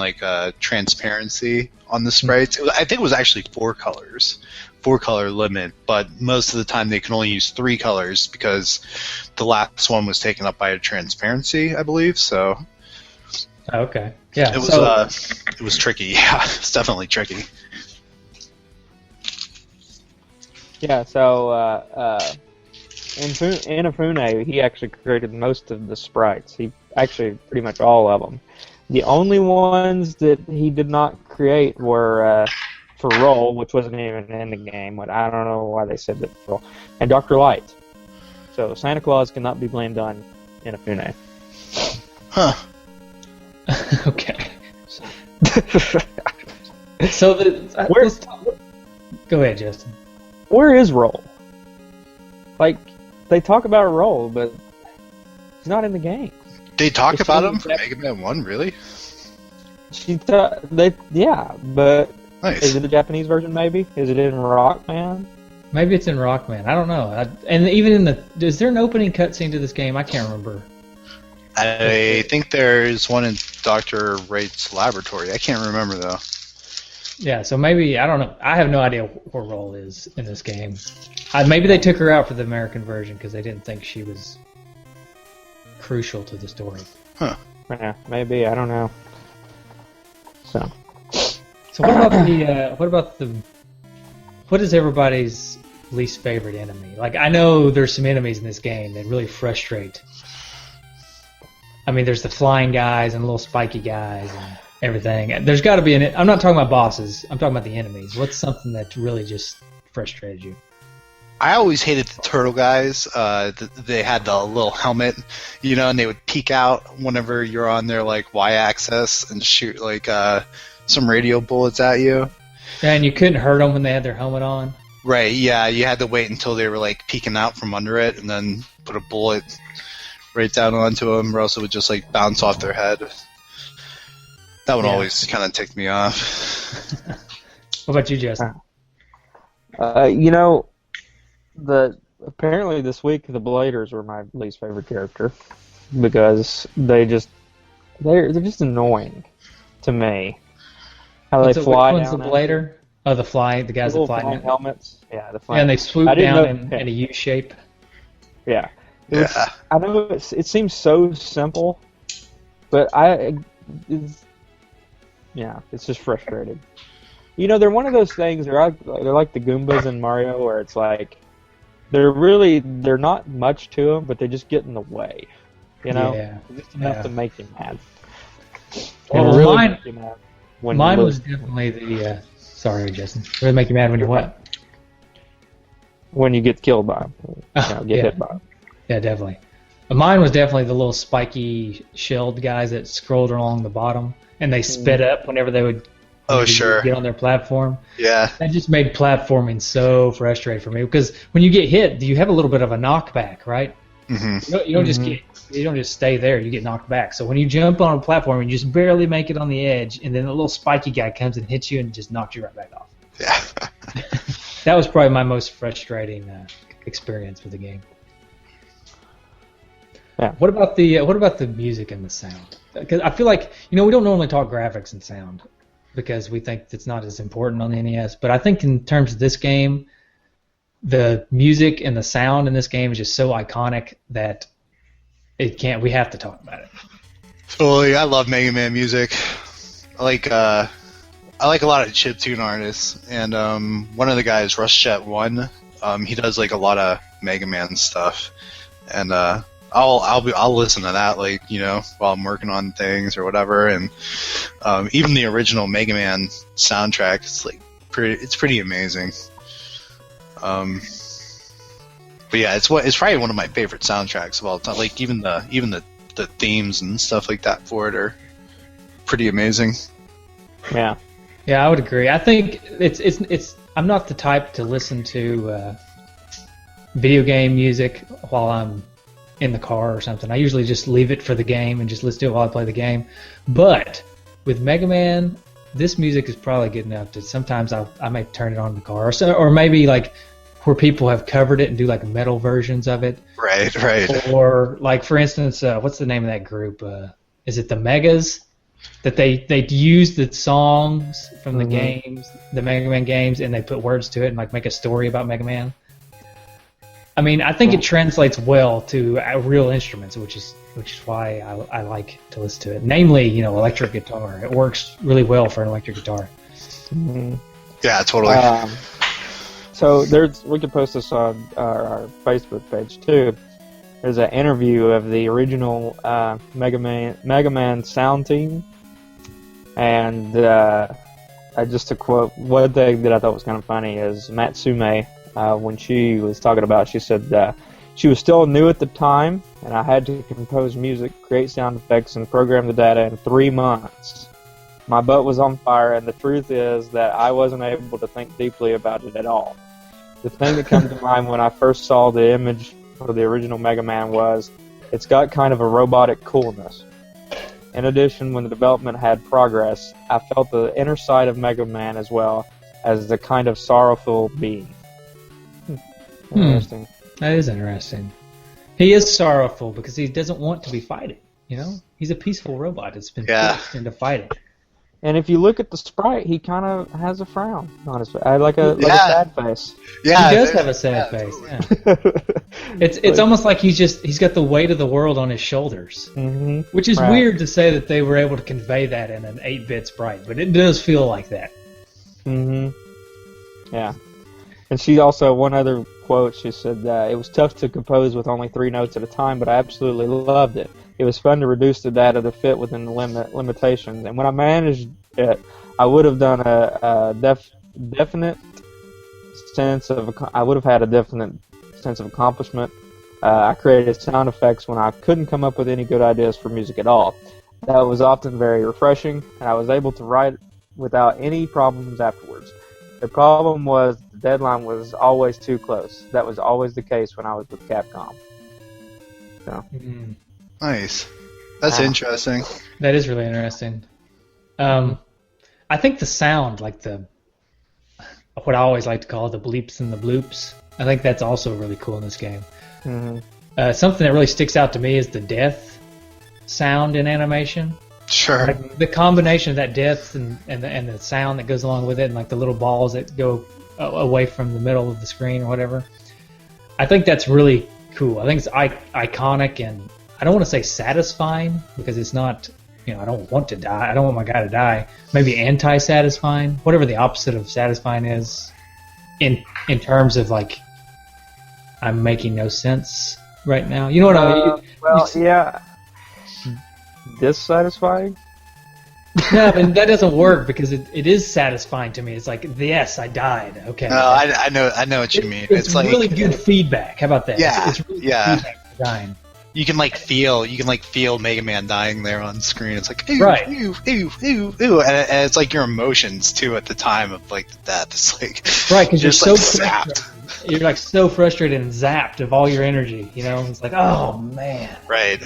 transparency on the sprites. I think it was actually 4 colors, 4-color limit. But most of the time they can only use 3 colors because the last one was taken up by a transparency, I believe. So. Okay. Yeah. It was tricky. Yeah, it's definitely tricky. Yeah. So Inafune, he actually created most of the sprites. He actually pretty much all of them. The only ones that he did not create were for Roll, which wasn't even in the game. I don't know why they said that for Roll, and Dr. Light. So Santa Claus cannot be blamed on Inafune. Huh. Okay. So go ahead, Justin. Where is Roll? They talk about Roll, but he's not in the game. They talk about him for Mega Man 1, really? Yeah, but Nice. Is it the Japanese version? Maybe is it in Rockman? Maybe it's in Rockman. I don't know. And even is there an opening cutscene to this game? I can't remember. I think there's one in Dr. Wright's laboratory. I can't remember, though. Yeah, so maybe, I don't know. I have no idea what role is in this game. Maybe they took her out for the American version because they didn't think she was crucial to the story. Huh. Yeah, maybe. I don't know. So what is everybody's least favorite enemy? I know there's some enemies in this game that really frustrate. I mean, there's the flying guys and little spiky guys and everything. There's got to be I'm not talking about bosses. I'm talking about the enemies. What's something that really just frustrated you? I always hated the turtle guys. They had the little helmet, and they would peek out whenever you're on their y-axis and shoot some radio bullets at you. Yeah, and you couldn't hurt them when they had their helmet on. Right. Yeah, you had to wait until they were peeking out from under it, and then put a bullet right down onto them, or else it would just bounce off their head. That would always kind of tick me off. What about you, Justin? Apparently this week the Bladers were my least favorite character because they're just annoying to me. How they fly which down. One's the Blader? Oh, the guys that fly flying helmets. Yeah, the flying. Yeah, and they swoop down in a U shape. Yeah. Yeah. I know it seems so simple, but it's just frustrating. They're one of those things. They're like the Goombas in Mario, where it's they're not much to them, but they just get in the way. Yeah. Just enough to make you mad. Well, really make you mad mine was definitely the. Sorry, Justin. Really make you mad when you what? When you get killed by them. Get hit by them. Yeah, definitely. Mine was definitely the little spiky shelled guys that scrolled along the bottom, and they sped up whenever they would get on their platform. Yeah. That just made platforming so frustrating for me because when you get hit, you have a little bit of a knockback, right? Mm-hmm. You don't just stay there. You get knocked back. So when you jump on a platform and you just barely make it on the edge, and then a little spiky guy comes and hits you and just knocks you right back off. Yeah. That was probably my most frustrating experience with the game. Yeah. What about the music and the sound? Because I feel like we don't normally talk graphics and sound because we think it's not as important on the NES. But I think in terms of this game, the music and the sound in this game is just so iconic that we have to talk about it. Totally. I love Mega Man music. I like a lot of chiptune artists, and one of the guys, RushJet1, he does a lot of Mega Man stuff, and I'll listen to that, like, while I'm working on things or whatever. And even the original Mega Man soundtrack, it's pretty amazing. But yeah, it's probably one of my favorite soundtracks of all time. Like even the themes and stuff like that for it are pretty amazing. Yeah. Yeah, I would agree. I think it's I'm not the type to listen to video game music while I'm in the car or something. I usually just leave it for the game and just listen to it while I play the game. But with Mega Man, this music is probably good enough that sometimes I may turn it on in the car, or maybe like where people have covered it and do like metal versions of it. Right. Or like, for instance, what's the name of that group? Is it the Megas? That they use the songs from the games, the Mega Man games, and they put words to it and like make a story about Mega Man. I mean, I think it translates well to real instruments, which is why I like to listen to it. Namely, electric guitar. It works really well for an electric guitar. Mm-hmm. Yeah, totally. So we could post this on our Facebook page too. There's an interview of the original Mega Man sound team, and just to quote, one thing that I thought was kind of funny is Matsume, when she was talking about, she said she was still new at the time, and I had to compose music, create sound effects, and program the data in 3 months. My butt was on fire, and the truth is that I wasn't able to think deeply about it at all. The thing that comes to mind when I first saw the image of the original Mega Man was, it's got kind of a robotic coolness. In addition, when the development had progress, I felt the inner side of Mega Man as well as the kind of sorrowful being. Interesting. That is interesting. He is sorrowful because he doesn't want to be fighting. He's a peaceful robot that's been forced into fighting. And if you look at the sprite, he kind of has a frown on his face, like a sad face. Yeah, he does have a sad face. Yeah. It's almost like he's got the weight of the world on his shoulders, which is weird to say that they were able to convey that in an 8-bit sprite, but it does feel like that. Yeah. And she also, one other quote, she said, it was tough to compose with only 3 notes at a time, but I absolutely loved it. It was fun to reduce the data to fit within the limitations. And when I managed it, I would have done a definite sense of accomplishment. I created sound effects when I couldn't come up with any good ideas for music at all. That was often very refreshing, and I was able to write without any problems afterwards. The problem was the deadline was always too close. That was always the case when I was with Capcom. So. Nice. That's interesting. That is really interesting. I think the sound, like what I always like to call the bleeps and the bloops, I think that's also really cool in this game. Something that really sticks out to me is the death sound in animation. Sure. Like the combination of that death and the sound that goes along with it, and like the little balls that go away from the middle of the screen or whatever. I think that's really cool. I think it's iconic, and I don't want to say satisfying because it's not. I don't want to die. I don't want my guy to die. Maybe anti-satisfying, whatever the opposite of satisfying is, in terms of like, I'm making no sense right now. You know what I mean? Well, yeah. Dissatisfying? No, but that doesn't work because it is satisfying to me. It's like, yes, I died. Okay. No, I know what you mean. It's like really good feedback. How about that? Yeah, it's really good feedback for dying. You can feel Mega Man dying there on screen. It's like, ooh, right. ooh, ooh, ooh, ooh, and it's like your emotions too at the time of like the death. It's like right, because you're so zapped. You're like so frustrated and zapped of all your energy. It's like, oh man. Right.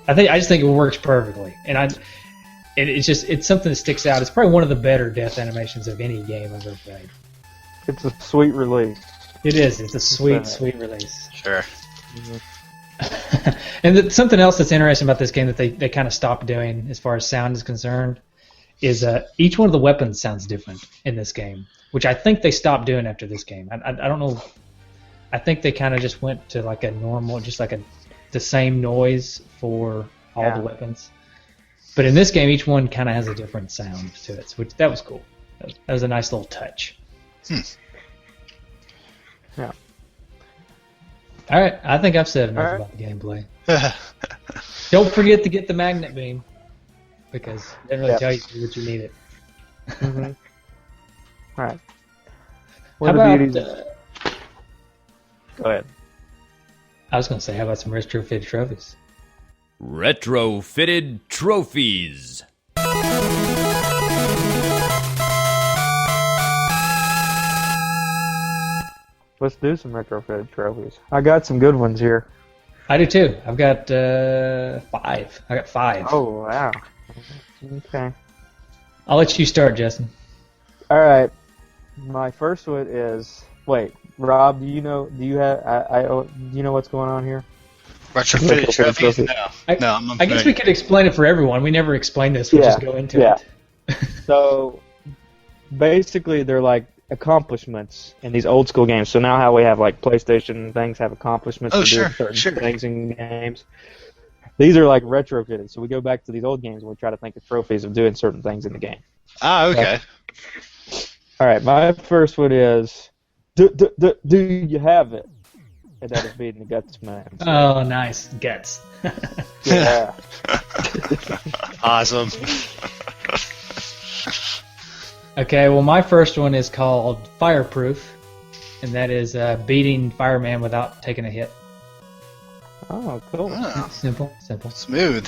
I just think it works perfectly, and it's something that sticks out. It's probably one of the better death animations of any game I've ever played. It's a sweet release. It is. It's a sweet release. Sure. And something else that's interesting about this game that they kind of stopped doing as far as sound is concerned is each one of the weapons sounds different in this game, which I think they stopped doing after this game. I don't know. I think they kind of just went to like a normal, just like the same noise for all the weapons. But in this game, each one kind of has a different sound to it, which that was cool. That was a nice little touch. Yeah. All right, I think I've said enough about the gameplay. Don't forget to get the magnet beam, because it doesn't really Yep. tell you what you need it. Mm-hmm. All right. How about, Go ahead. I was going to say, how about some retrofit trophies? Retrofitted trophies. Let's do some retrofitted trophies. I got some good ones here. I do too. I've got 5. I got 5. Oh, wow. Okay. I'll let you start, Justin. All right. My first one is. Wait, Rob. Do you know? Do you have? Do you know what's going on here? Retrofitted trophies? No. I guess we could explain it for everyone. We never explained this. We'll just go into it. So basically, they're like accomplishments in these old school games. So now how we have like PlayStation things have accomplishments for doing certain things in games. These are like retrofitted. So we go back to these old games and we try to think of trophies of doing certain things in the game. Ah, okay. All right, my first one is, do you have it? And that is beating the Guts Man. Oh, nice. Guts. Yeah. Awesome. Okay, well, my first one is called Fireproof, and that is beating Fireman without taking a hit. Oh, cool. Oh, Simple. smooth.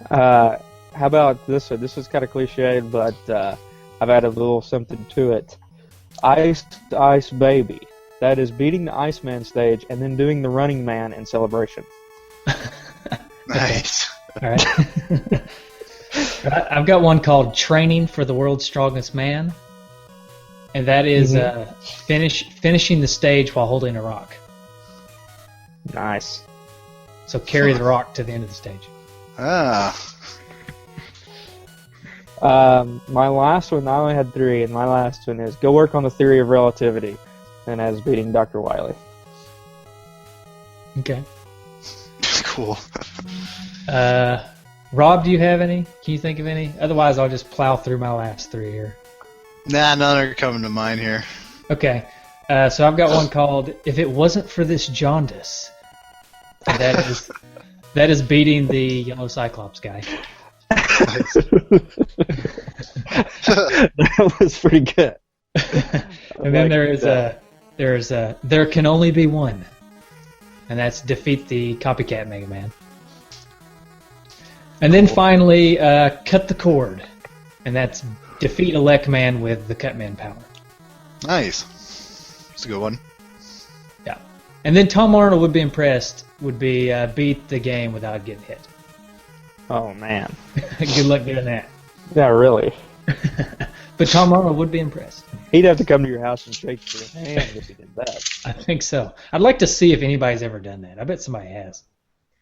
How about this one? This is kind of cliched, but I've added a little something to it. Ice Baby. That is beating the Iceman stage and then doing the Running Man in celebration. Nice. All right. I've got one called Training for the World's Strongest Man, and that is finishing the stage while holding a rock. Nice. So carry the rock to the end of the stage. Ah. My last one, I only had 3, and my last one is go work on the theory of relativity, and as beating Dr. Wily. Okay. Cool. Rob, do you have any? Can you think of any? Otherwise, I'll just plow through my last 3 here. Nah, none are coming to mind here. Okay. So I've got one called If It Wasn't for This Jaundice. And that is beating the Yellow Cyclops guy. That was pretty good. And then there can only be one, and that's defeat the copycat Mega Man. And then finally, cut the cord, and that's defeat Elec Man with the Cutman power. Nice. It's a good one. Yeah. And then Tom Arnold would be impressed. Would be beat the game without getting hit. Oh, man. Good luck doing that. Yeah, really. But Tom Arnold would be impressed. He'd have to come to your house and shake your hand if he did that. I think so. I'd like to see if anybody's ever done that. I bet somebody has.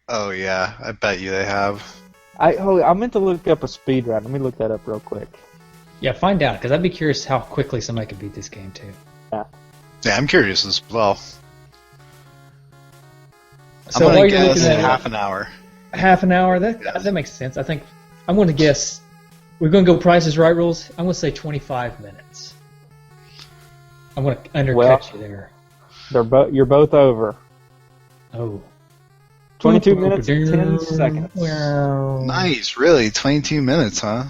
Oh, yeah. I bet you they have. I meant to look up a speed run. Let me look that up real quick. Yeah, find out, because I'd be curious how quickly somebody could beat this game, too. Yeah. Yeah, I'm curious as well. So I'm while going to you're looking guess at it, half an hour. half an hour? That makes sense. I think I'm going to guess. We're going to go Price is Right rules. I'm going to say 25 minutes. I'm going to undercut you there. You're both over. Oh. 22 minutes and 10 seconds. Well, Nice, really? 22 minutes, huh?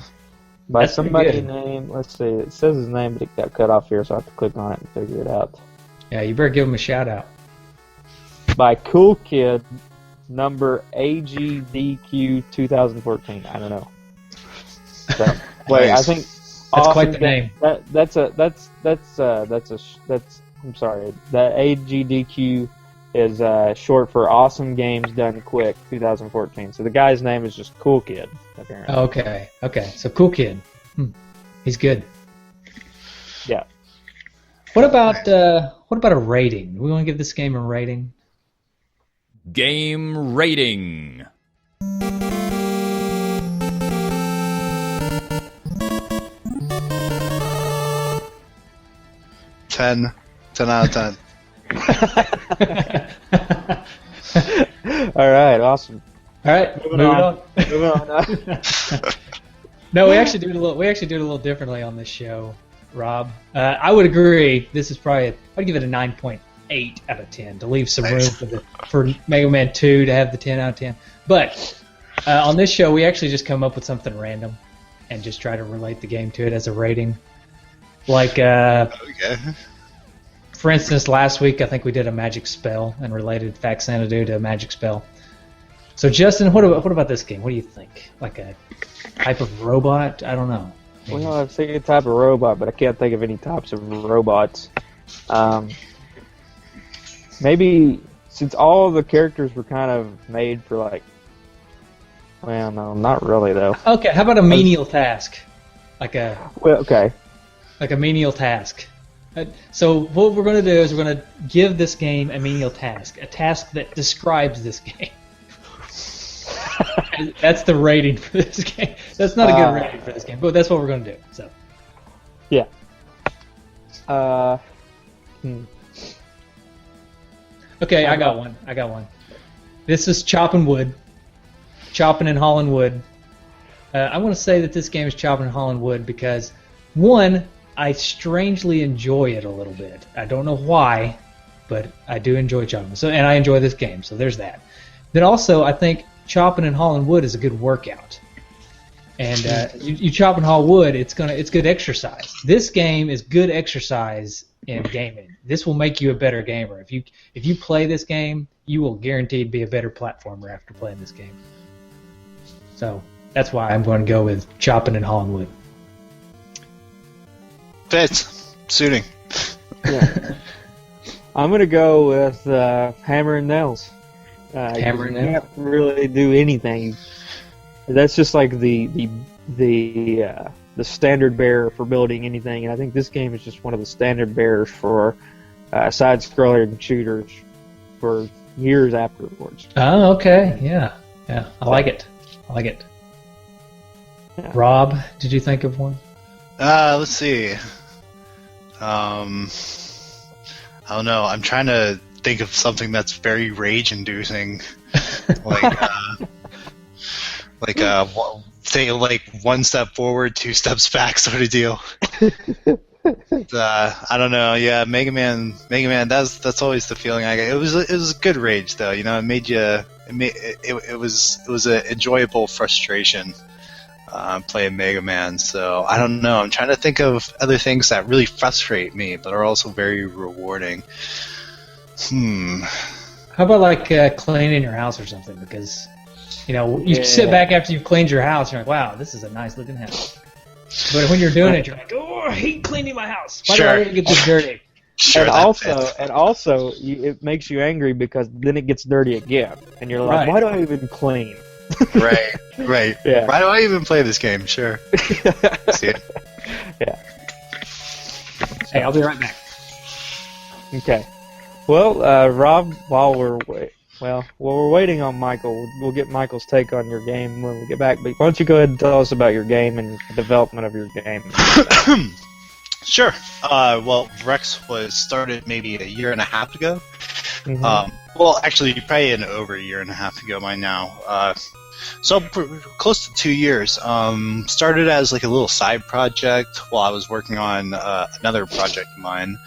By That's pretty somebody good. named, let's see, it says his name, but it got cut off here, so I have to click on it and figure it out. yeah, you better give him a shout out. By Cool Kid, number AGDQ 2014. I don't know. So, wait, Nice. I think That's awesome quite the game- name. That's I'm sorry. The AGDQ is short for Awesome Games Done Quick 2014. So the guy's name is just Cool Kid, apparently. Okay. So Cool Kid. He's good. Yeah. What about a rating? We want to give this game a rating. Game rating. Ten out of 10. All right, awesome. All right, moving on. Moving on. No, we actually do it a little differently on this show, Rob. I would agree. This is probably I'd give it a 9.5 8 out of 10 to leave some room for Mega Man 2 to have the 10 out of 10. But on this show, we actually just come up with something random and just try to relate the game to it as a rating. Like, Okay. for instance, last week I think we did a magic spell and related Faxanadu to a magic spell. So Justin, what about this game? What do you think? Like a type of robot? I don't know. Well, I've seen a type of robot, but I can't think of any types of robots. Maybe since all the characters were kind of made for like, well, no, not really though. Okay, how about a menial task? Okay. Like a menial task. So what we're going to do is we're going to give this game a menial task, a task that describes this game. That's the rating for this game. That's not a good rating for this game, but that's what we're going to do. So. Yeah. Okay, I got one. This is chopping wood. Chopping and hauling wood. I want to say that this game is chopping and hauling wood because, one, I strangely enjoy it a little bit. I don't know why, but I do enjoy chopping. And I enjoy this game, so there's that. Then also, I think chopping and hauling wood is a good workout. And you chop and haul wood, it's good exercise. This game is good exercise in gaming. This will make you a better gamer. If you play this game, you will guaranteed be a better platformer after playing this game. So that's why I'm going to go with chopping and hauling wood. Fits. Suiting. Yeah. I'm going to go with hammer and nails. Hammer and you nails? can't really do anything. That's just like the standard bearer for building anything, and I think this game is just one of the standard bearers for side-scrolling shooters for years afterwards. Oh, okay. Yeah. I like it. Yeah. Rob, did you think of one? Let's see. I don't know. I'm trying to think of something that's very rage-inducing, say like one step forward, 2 steps back sort of deal. I don't know. Yeah, Mega Man. That's always the feeling I get. It was a good rage though. You know, it made you. It was an enjoyable frustration playing Mega Man. So I don't know. I'm trying to think of other things that really frustrate me, but are also very rewarding. How about like cleaning your house or something? Because you sit back after you've cleaned your house, you're like, wow, this is a nice looking house. But when you're doing it, you're like, oh, I hate cleaning my house. Why do I even get this dirty? Sure. And also, it makes you angry because then it gets dirty again, and you're like, why do I even clean? Right. Yeah. Why do I even play this game? Sure. See it. Yeah. Hey, I'll be right back. Okay. Well, Rob, while we're waiting on Michael, we'll get Michael's take on your game when we get back. But why don't you go ahead and tell us about your game and the development of your game? Sure. Well, Rex was started maybe a year and a half ago. Mm-hmm. Well, actually, probably over a year and a half ago by now. So close to 2 years. Started as like a little side project while I was working on another project of mine.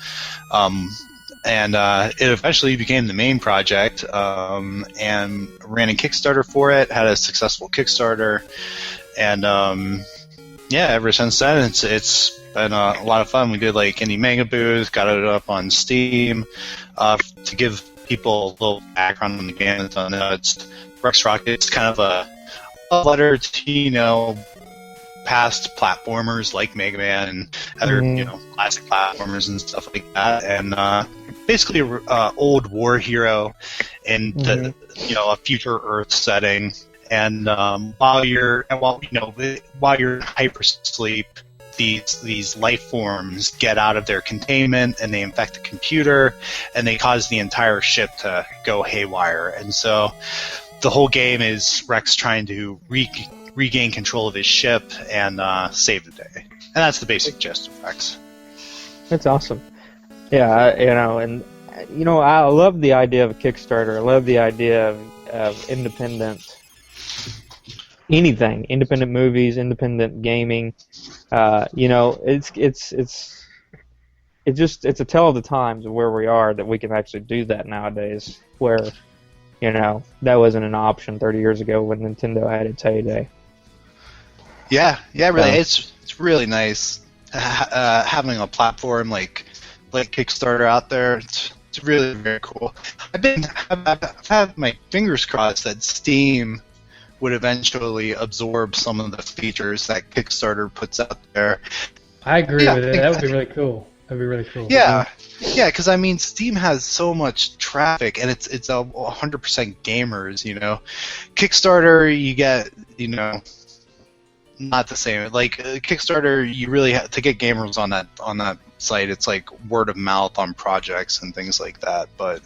And it eventually became the main project, and ran a Kickstarter for it, had a successful Kickstarter, and ever since then it's been a lot of fun. We did like Indie Mega Booth, got it up on Steam. To give people a little background on the game, it's Rex Rocket. It's kind of a letter to past platformers like Mega Man and other classic platformers and stuff like that, and basically a old war hero in the a future Earth setting. And while you're in hypersleep, these life forms get out of their containment and they infect the computer and they cause the entire ship to go haywire. And so the whole game is Rex trying to regain control of his ship and save the day. And that's the basic gist of Rex. That's awesome. Yeah, I love the idea of a Kickstarter. I love the idea of independent movies, independent gaming. It's it's a tell of the times of where we are that we can actually do that nowadays. Where, that wasn't an option 30 years ago when Nintendo had its heyday. Yeah, really, it's really nice having a platform like Kickstarter out there. It's really very cool. I've had my fingers crossed that Steam would eventually absorb some of the features that Kickstarter puts out there. I agree with it. That would be really cool. That'd be really cool. Yeah, because I mean, Steam has so much traffic, and it's 100% gamers. Kickstarter, you get not the same. Like Kickstarter, you really have to get gamers on that site. It's like word of mouth on projects and things like that. But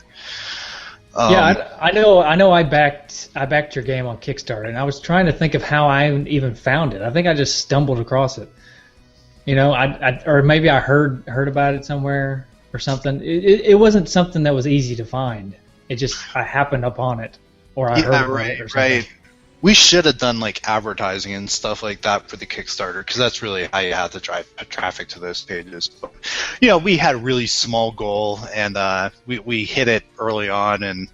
I know. I backed your game on Kickstarter, and I was trying to think of how I even found it. I think I just stumbled across it. Or maybe I heard about it somewhere or something. It wasn't something that was easy to find. It just I happened upon it, or I heard about it or something. Right. We should have done like advertising and stuff like that for the Kickstarter, because that's really how you have to drive traffic to those pages. But, we had a really small goal, and we hit it early on, and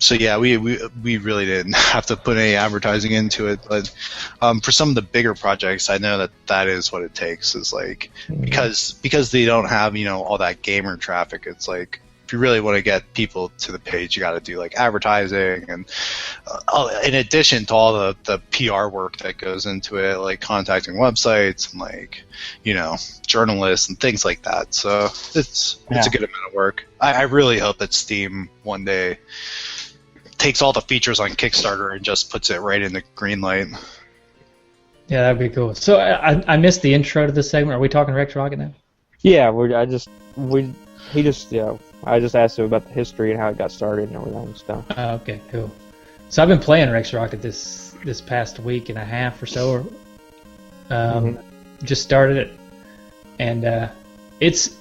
so yeah, we really didn't have to put any advertising into it. But for some of the bigger projects, I know that is what it takes. Is like because they don't have all that gamer traffic. It's like, if you really want to get people to the page, you got to do like advertising, and in addition to all the PR work that goes into it, like contacting websites and like journalists and things like that. So it's a good amount of work. I really hope that Steam one day takes all the features on Kickstarter and just puts it right in the green light. Yeah, that'd be cool. So I missed the intro to this segment. Are we talking Rex Rocket now? Yeah, I just asked him about the history and how it got started and everything and stuff. Okay, cool. So I've been playing Rex Rocket this past week and a half or so. Just started it, and it's.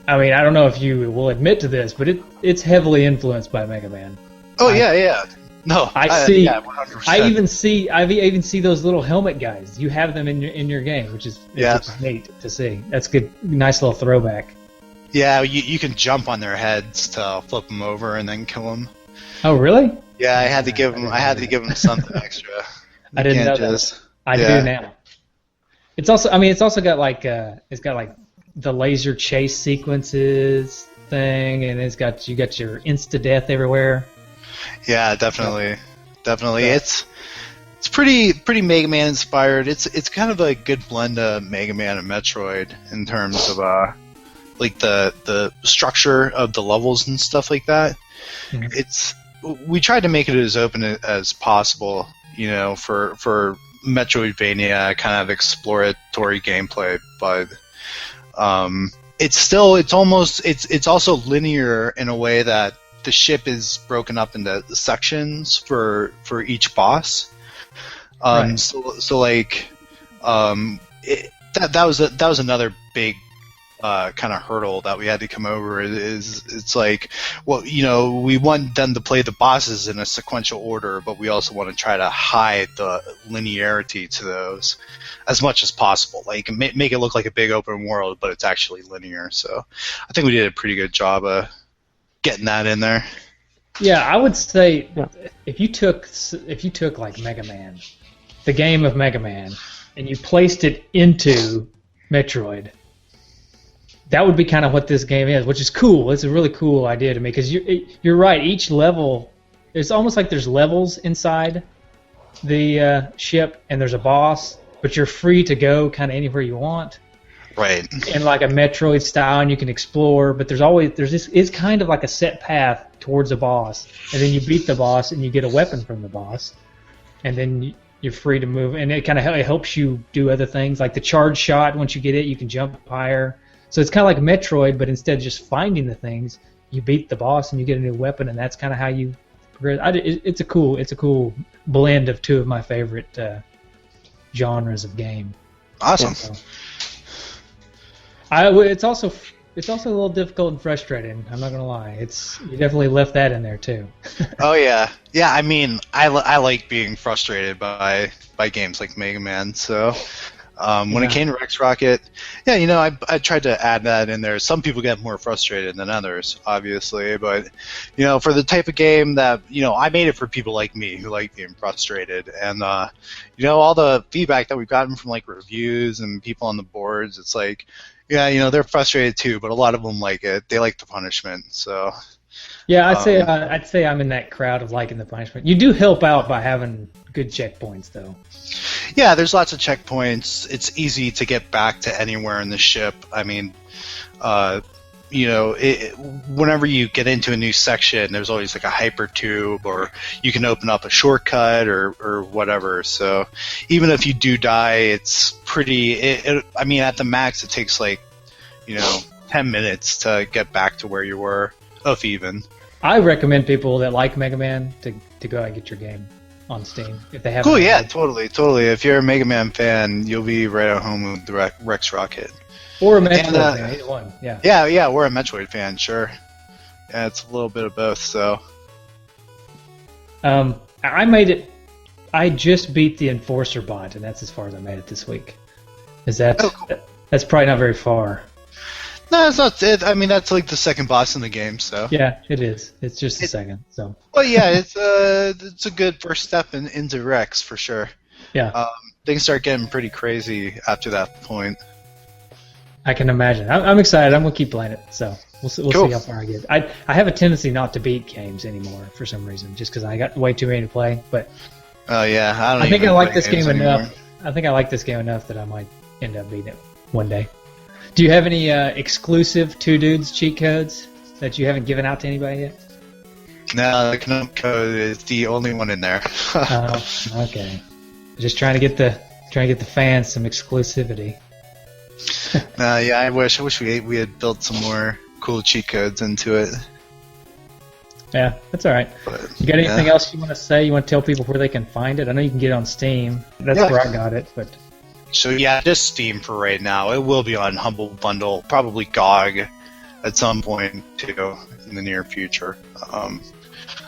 I mean, I don't know if you will admit to this, but it's heavily influenced by Mega Man. Oh yeah. No, I see. Yeah, 100%. I even see those little helmet guys. You have them in your game, which is neat to see. That's good. Nice little throwback. Yeah, you can jump on their heads to flip them over and then kill them. Oh, really? Yeah, I had to give them something extra. I didn't know that. I do now. It's also got like the laser chase sequences thing, and you got your insta death everywhere. Yeah, definitely. Yeah. It's pretty Mega Man inspired. It's kind of a good blend of Mega Man and Metroid in terms of like the structure of the levels and stuff like that. Mm-hmm. We tried to make it as open as possible, for Metroidvania kind of exploratory gameplay, but it's also linear in a way that the ship is broken up into sections for each boss. Right. So like that was another big kind of hurdle that we had to come over. It's like, well, we want them to play the bosses in a sequential order, but we also want to try to hide the linearity to those as much as possible. Like make it look like a big open world, but it's actually linear. So I think we did a pretty good job of getting that in there. Yeah, I would say if you took like Mega Man, the game of Mega Man, and you placed it into Metroid, that would be kind of what this game is, which is cool. It's a really cool idea to me, because you're right. Each level, it's almost like there's levels inside the ship, and there's a boss, but you're free to go kind of anywhere you want. Right. In like a Metroid style, and you can explore, but it's kind of like a set path towards a boss, and then you beat the boss, and you get a weapon from the boss, and then you're free to move, and it kind of helps you do other things, like the charge shot. Once you get it, you can jump higher. So it's kind of like Metroid, but instead of just finding the things, you beat the boss and you get a new weapon, and that's kind of how you progress. It's a cool blend of two of my favorite genres of game. Awesome. So, it's also a little difficult and frustrating. I'm not gonna lie. You definitely left that in there too. Oh yeah. I mean, I like being frustrated by games like Mega Man. So When it came to Rex Rocket, yeah, I tried to add that in there. Some people get more frustrated than others, obviously, but for the type of game that I made it for people like me who like being frustrated, and all the feedback that we've gotten from like reviews and people on the boards, it's like, yeah, they're frustrated too, but a lot of them like it. They like the punishment, so. Yeah, I'd say I'm in that crowd of liking the punishment. You do help out by having good checkpoints, though. Yeah, there's lots of checkpoints. It's easy to get back to anywhere in the ship. I mean, whenever you get into a new section, there's always like a hyper tube, or you can open up a shortcut or whatever. So even if you do die, it's pretty. I mean, at the max, it takes like 10 minutes to get back to where you were, if even. I recommend people that like Mega Man to go out and get your game on Steam if they haven't. Cool, yeah, totally. If you're a Mega Man fan, you'll be right at home with the Rex Rocket. Or a Metroid fan, either one. Yeah. Yeah, we're a Metroid fan, sure. Yeah, it's a little bit of both. So. I made it. I just beat the Enforcer bot, and that's as far as I made it this week. Is that? Oh, cool. That's probably not very far. No, it's not. I mean, that's like the second boss in the game, so. Yeah, it is. It's just the second, so. Well, yeah, it's a good first step into Rex for sure. Yeah. Things start getting pretty crazy after that point. I can imagine. I'm excited. I'm gonna keep playing it, so we'll see how far I get. I have a tendency not to beat games anymore for some reason, just because I got way too many to play. But. Oh yeah, I think I like this game enough. I think I like this game enough that I might end up beating it one day. Do you have any exclusive Two Dudes cheat codes that you haven't given out to anybody yet? No, the Gnome code is the only one in there. Okay. Just trying to get the fans some exclusivity. Yeah, I wish we had built some more cool cheat codes into it. Yeah, that's all right. But, you got anything else you want to say? You want to tell people where they can find it? I know you can get it on Steam. That's where I got it, but. So yeah, just Steam for right now. It will be on Humble Bundle, probably GOG at some point too in the near future. But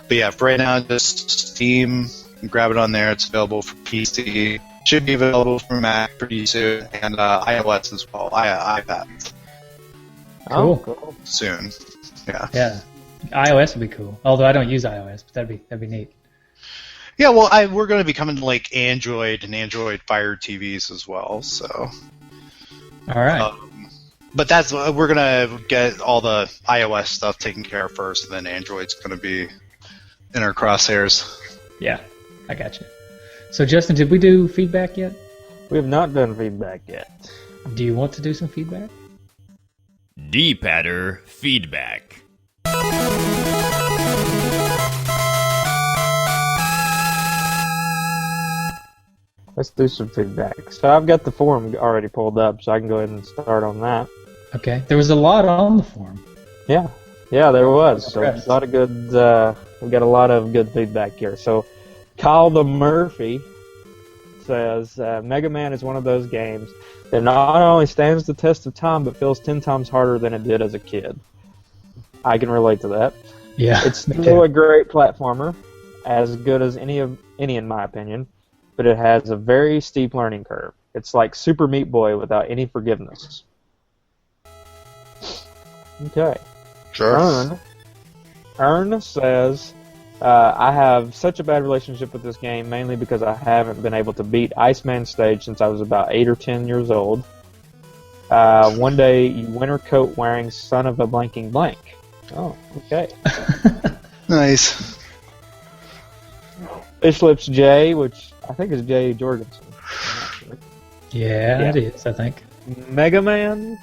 yeah, for right now, just Steam. Grab it on there. It's available for PC. Should be available for Mac pretty soon, and iOS as well. iPad. Cool. Soon. Yeah. Yeah. iOS would be cool. Although I don't use iOS, but that'd be neat. Yeah, well, we're going to be coming to like Android and Android Fire TVs as well. So. All right. But we're going to get all the iOS stuff taken care of first, and then Android's going to be in our crosshairs. Yeah, I got you. So, Justin, did we do feedback yet? We have not done feedback yet. Do you want to do some feedback? D-Patter feedback. Let's do some feedback. So I've got the forum already pulled up, so I can go ahead and start on that. Okay. There was a lot on the forum. Yeah, there was. So a lot of good. We got a lot of good feedback here. So Kyle the Murphy says Mega Man is one of those games that not only stands the test of time, but feels 10 times harder than it did as a kid. I can relate to that. Yeah, it's still a great platformer, as good as any in my opinion. But it has a very steep learning curve. It's like Super Meat Boy without any forgiveness. Okay. Sure. Ern says, I have such a bad relationship with this game, mainly because I haven't been able to beat Iceman stage since I was about 8 or 10 years old. One day, you winter coat wearing son of a blanking blank. Oh, okay. Nice. Fish Lips J, which I think is Jay Jorgensen. Yeah, it is, I think. Mega Man?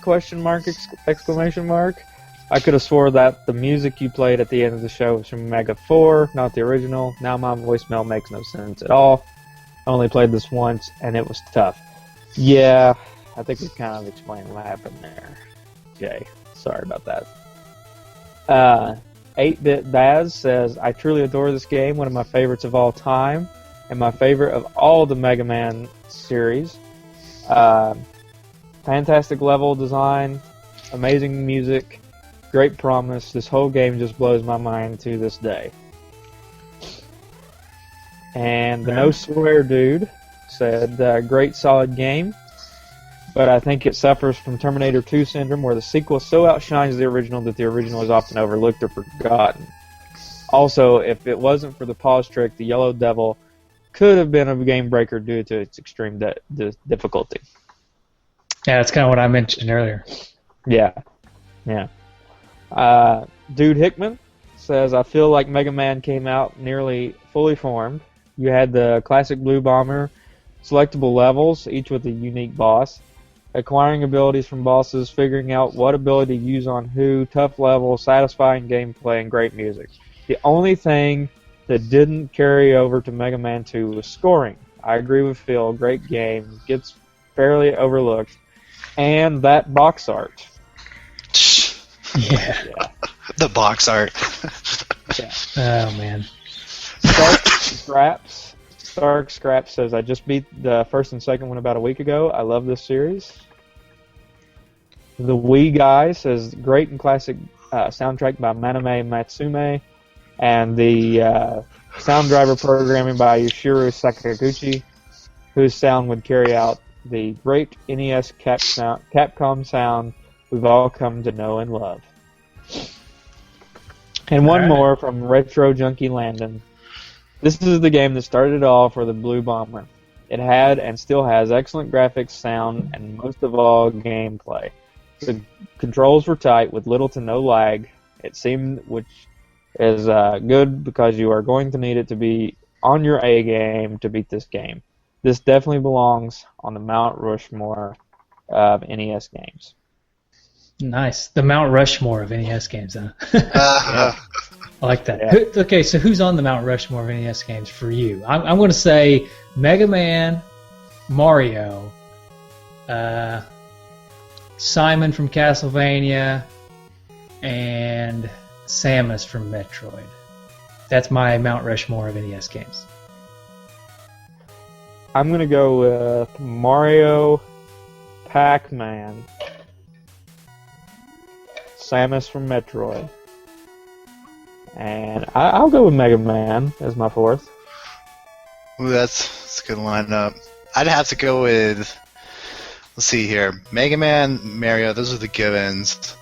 Exclamation mark. I could have swore that the music you played at the end of the show was from Mega 4, not the original. Now my voicemail makes no sense at all. I only played this once, and it was tough. Yeah, I think we kind of explained what happened there. Jay, sorry about that. 8-Bit Baz says, I truly adore this game, one of my favorites of all time, and my favorite of all the Mega Man series. Fantastic level design, amazing music, great promise. This whole game just blows my mind to this day. And the No Swear Dude said, great solid game. but I think it suffers from Terminator 2 syndrome, where the sequel so outshines the original that the original is often overlooked or forgotten. Also, if it wasn't for the pause trick, the Yellow Devil could have been a game breaker due to its extreme difficulty. Yeah, that's kind of what I mentioned earlier. Yeah. Dude Hickman says, I feel like Mega Man came out nearly fully formed. You had the classic Blue Bomber, selectable levels, each with a unique boss, acquiring abilities from bosses, figuring out what ability to use on who, tough levels, satisfying gameplay, and great music. The only thing that didn't carry over to Mega Man 2 was scoring. I agree with Phil, great game, gets fairly overlooked, and that box art. Yeah. The box art. Yeah. Oh, man. Stark Scraps says, I just beat the first and second one about a week ago. I love this series. The Wii Guy says, great and classic soundtrack by Maname Matsume, and the sound driver programming by Yoshiro Sakaguchi, whose sound would carry out the great NES Capcom sound we've all come to know and love. And one more from Retro Junkie Landon. This is the game that started it all for the Blue Bomber. It had and still has excellent graphics, sound, and most of all, gameplay. The controls were tight with little to no lag. It seemed, which is good because you are going to need it to be on your A game to beat this game. This definitely belongs on the Mount Rushmore of NES games. Nice. The Mount Rushmore of NES games, huh? Yeah. I like that. Yeah. Okay, so who's on the Mount Rushmore of NES games for you? I'm going to say Mega Man, Mario, Simon from Castlevania, and Samus from Metroid. That's my Mount Rushmore of NES games. I'm going to go with Mario, Pac-Man, Samus from Metroid, and I'll go with Mega Man as my fourth. Ooh, that's a good lineup. I'd have to go with, let's see here, Mega Man, Mario, those are the givens.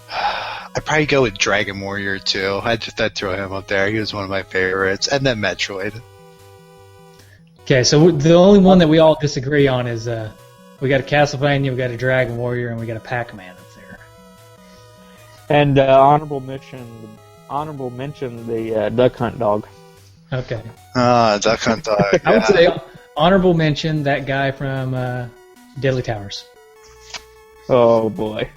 I'd probably go with Dragon Warrior too. I'd throw him up there. He was one of my favorites. And then Metroid. Okay, so the only one that we all disagree on is we got a Castlevania, we got a Dragon Warrior, and we got a Pac-Man up there. And honorable mention the Duck Hunt dog. Okay. Duck Hunt dog. Yeah. I would say honorable mention that guy from Deadly Towers. Oh boy.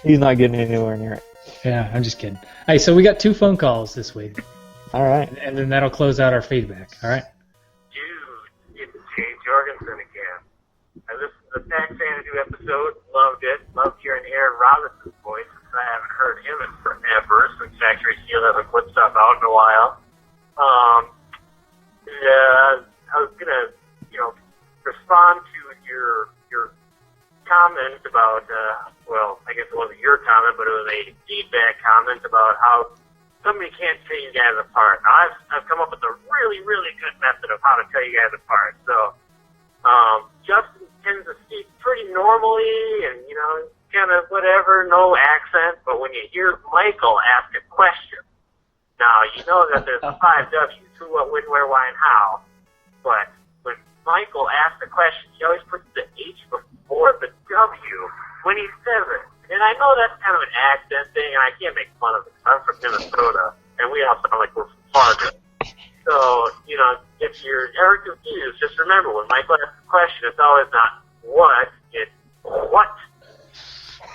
He's not getting anywhere near it. Yeah, I'm just kidding. Hey, so we got 2 phone calls this week. All right. And then that'll close out our feedback, all right? Dude, it's Jay Jorgensen again. I listened to the Pack Sanity episode, loved it, loved hearing Aaron Robinson's voice, since I haven't heard him in forever, since Factory Seal hasn't put stuff out in a while. I was going to, respond to your comment about, I guess it wasn't your comment, but it was a feedback comment about how somebody can't tell you guys apart. Now, I've come up with a really, really good method of how to tell you guys apart. So, Justin tends to speak pretty normally and, kind of whatever, no accent, but when you hear Michael ask a question, now, you know that there's 5 W's, who, what, when, where, why, and how, but when Michael asks a question, he always puts the H before the W when he says it. And I know that's kind of an accent thing, and I can't make fun of it because I'm from Minnesota, and we all sound like we're from Fargo. So, if you're ever confused, just remember, when Michael asks a question, it's always not what, it's what.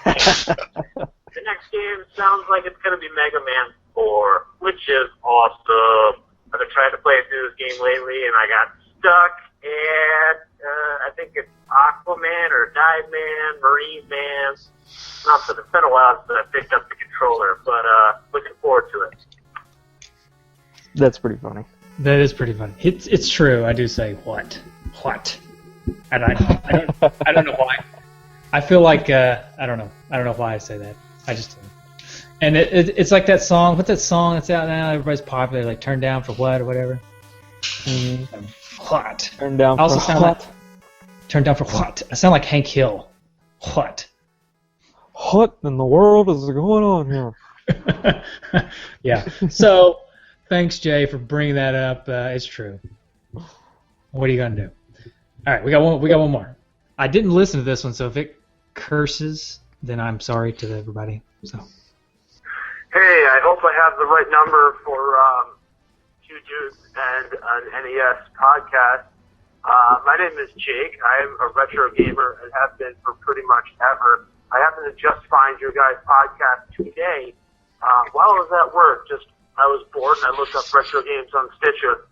The next game sounds like it's going to be Mega Man 4, which is awesome. I've been trying to play through this game lately, and I got stuck at, I think it's Aquaman or Dive Man, Marine Man. It's been a while since I picked up the controller, but looking forward to it. That's pretty funny. That is pretty funny. It's true. I do say what, and I don't know why. I feel like I don't know why I say that. I just do. And it's like that song. What's that song that's out now? Everybody's popular. Like Turn Down for What or whatever. Mm-hmm. What? Turn down I also for sound what? Turned down for what? I sound like Hank Hill. What? What in the world is going on here? Yeah. So, thanks, Jay, for bringing that up. It's true. What are you gonna do? All right, we got one more. I didn't listen to this one, so if it curses, then I'm sorry to everybody. So. Hey, I hope I have the right number for Two Dudes and an NES podcast. My name is Jake. I am a retro gamer and have been for pretty much ever. I happened to just find your guys' podcast today. While I was at work, I was bored and I looked up retro games on Stitcher.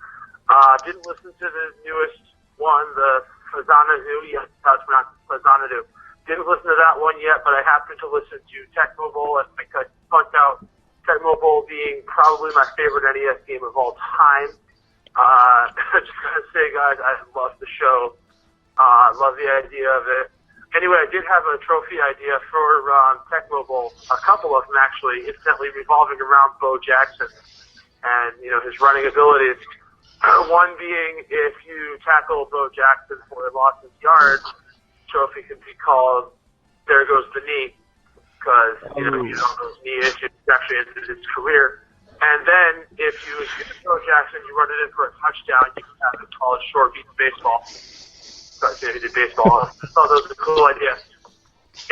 Didn't listen to the newest one, the Fazanadu. Yes, that's pronounced Fazanadu. Didn't listen to that one yet, but I happened to listen to Tech Mobile, and I could point out Tech Mobile being probably my favorite NES game of all time. Just gotta say, guys, I love the show. I love the idea of it. Anyway, I did have a trophy idea for Tech Mobile, a couple of them actually, incidentally revolving around Bo Jackson and his running abilities. One being, if you tackle Bo Jackson for a loss of yards, trophy could be called "There Goes the Knee," because you know those knee issues actually ended his career. And then if you hit Bo Jackson, you run it in for a touchdown, you can have it called "Short Beat Baseball." Sorry, he did baseball. I thought that was a cool idea.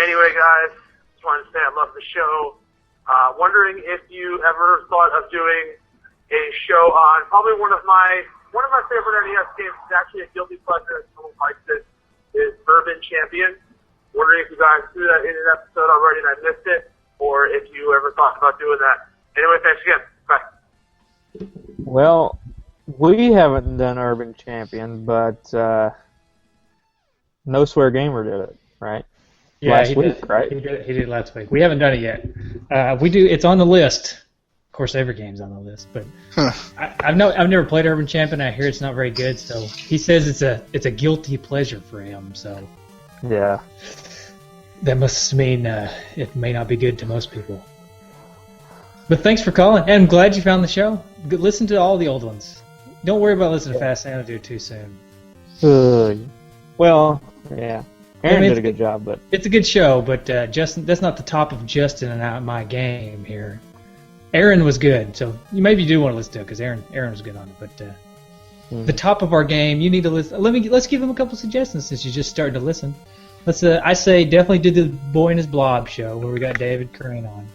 Anyway, guys, just wanted to say I love the show. Wondering if you ever thought of doing a show on probably one of my favorite NES games. It's actually a guilty pleasure. If someone likes it, is Urban Champion. Wondering if you guys threw that in an episode already and I missed it, or if you ever thought about doing that. Anyway, thanks again. Bye. Well, we haven't done Urban Champion, but No Swear Gamer did it, right? Yeah, last week, right? He did last week. We haven't done it yet. We do. It's on the list. Of course, every game's on the list, but I've never played Urban Champion. I hear it's not very good, so he says it's a guilty pleasure for him. So yeah, that must mean it may not be good to most people. But thanks for calling, and I'm glad you found the show. Listen to all the old ones. Don't worry about listening to Fast Xanadu too soon. Well, yeah. Aaron did a good job, but it's a good show. But Justin, that's not the top of Justin and my game here. Aaron was good, so maybe you do want to listen to it because Aaron was good on it. But the top of our game, you need to listen. Let's give him a couple suggestions since you just started to listen. I say definitely do the Boy and His Blob show where we got David Crane on.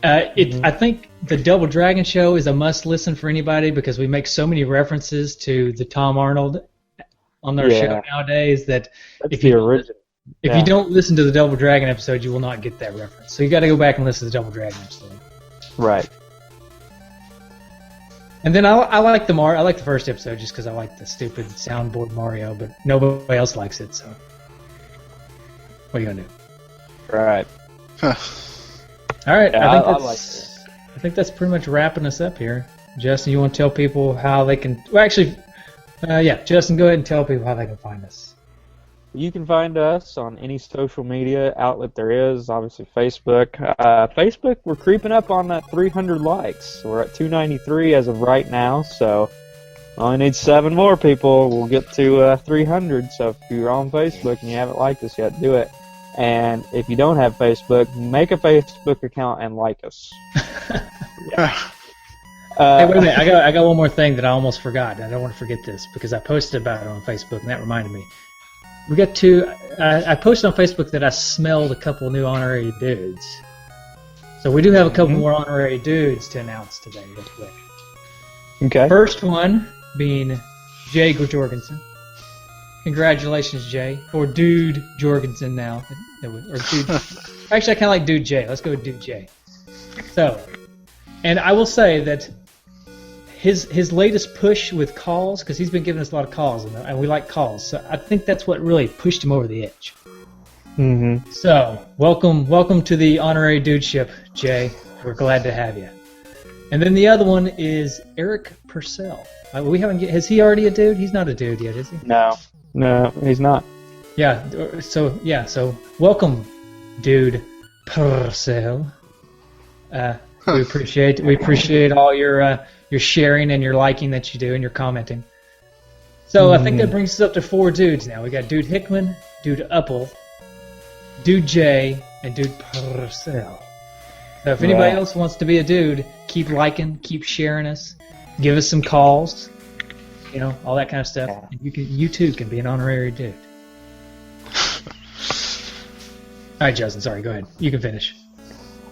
I think the Double Dragon show is a must listen for anybody because we make so many references to the Tom Arnold on their show nowadays that if you don't listen to the Double Dragon episode, you will not get that reference. So you got to go back and listen to the Double Dragon episode. Right. And then I like the first episode just because I like the stupid soundboard Mario, but nobody else likes it. So what are you gonna do? Right. All right. Yeah, I think that's pretty much wrapping us up here. Justin, you want to tell people how they can? Well, actually, Justin, go ahead and tell people how they can find us. You can find us on any social media outlet there is. Obviously, Facebook. Facebook, we're creeping up on that 300 likes. We're at 293 as of right now, so only need 7 more people. We'll get to 300. So if you're on Facebook and you haven't liked us yet, do it. And if you don't have Facebook, make a Facebook account and like us. Hey, wait a minute. I got one more thing that I almost forgot. I don't want to forget this because I posted about it on Facebook, and that reminded me. We got I posted on Facebook that I smelled a couple new honorary dudes. So we do have a couple more honorary dudes to announce today, real quick. Okay. First one being Jay Jorgensen. Congratulations, Jay, or Dude Jorgensen now, or Dude. Actually, I kind of like Dude Jay. Let's go with Dude Jay. So, and I will say that his latest push with calls, because he's been giving us a lot of calls, and we like calls. So I think that's what really pushed him over the edge. Mm-hmm. So welcome to the honorary dudeship, Jay. We're glad to have you. And then the other one is Eric Purcell. Has he already a dude? He's not a dude yet, is he? No, he's not. So welcome, Dude Purcell. We appreciate all your sharing and your liking that you do and your commenting. So I think that brings us up to 4 dudes now. We got Dude Hickman, Dude Uppel, Dude J, and Dude Purcell. So if anybody else wants to be a dude, keep liking, keep sharing us, give us some calls, all that kind of stuff. Yeah. And you too can be an honorary dude. All right, Justin, sorry, go ahead. You can finish.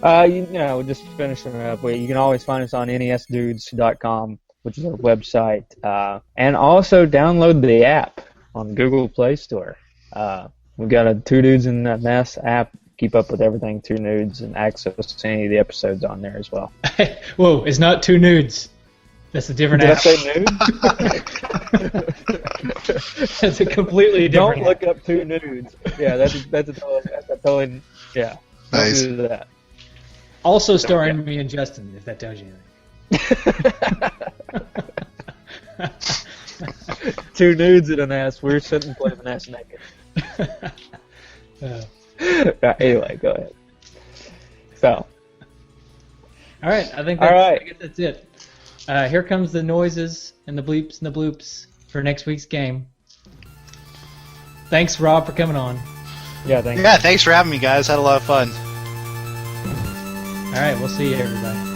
Just finishing up. You can always find us on nesdudes.com, which is our website, and also download the app on Google Play Store. We've got a Two Dudes in That Mess app. Keep up with everything Two Nudes and access to any of the episodes on there as well. Whoa, it's not Two Nudes. That's a different Did app. I say nude? That's a completely different Don't look up Two Nudes. Yeah, that's a totally yeah. Nice. Don't do that. Also starring me and Justin, if that tells you anything. Two nudes in an ass. We're sitting playing an ass naked. Anyway, go ahead. So. All right, I guess that's it. Here comes the noises and the bleeps and the bloops for next week's game. Thanks, Rob, for coming on. Yeah, thanks. Yeah, thanks for having me, guys. Had a lot of fun. All right, we'll see you, everybody.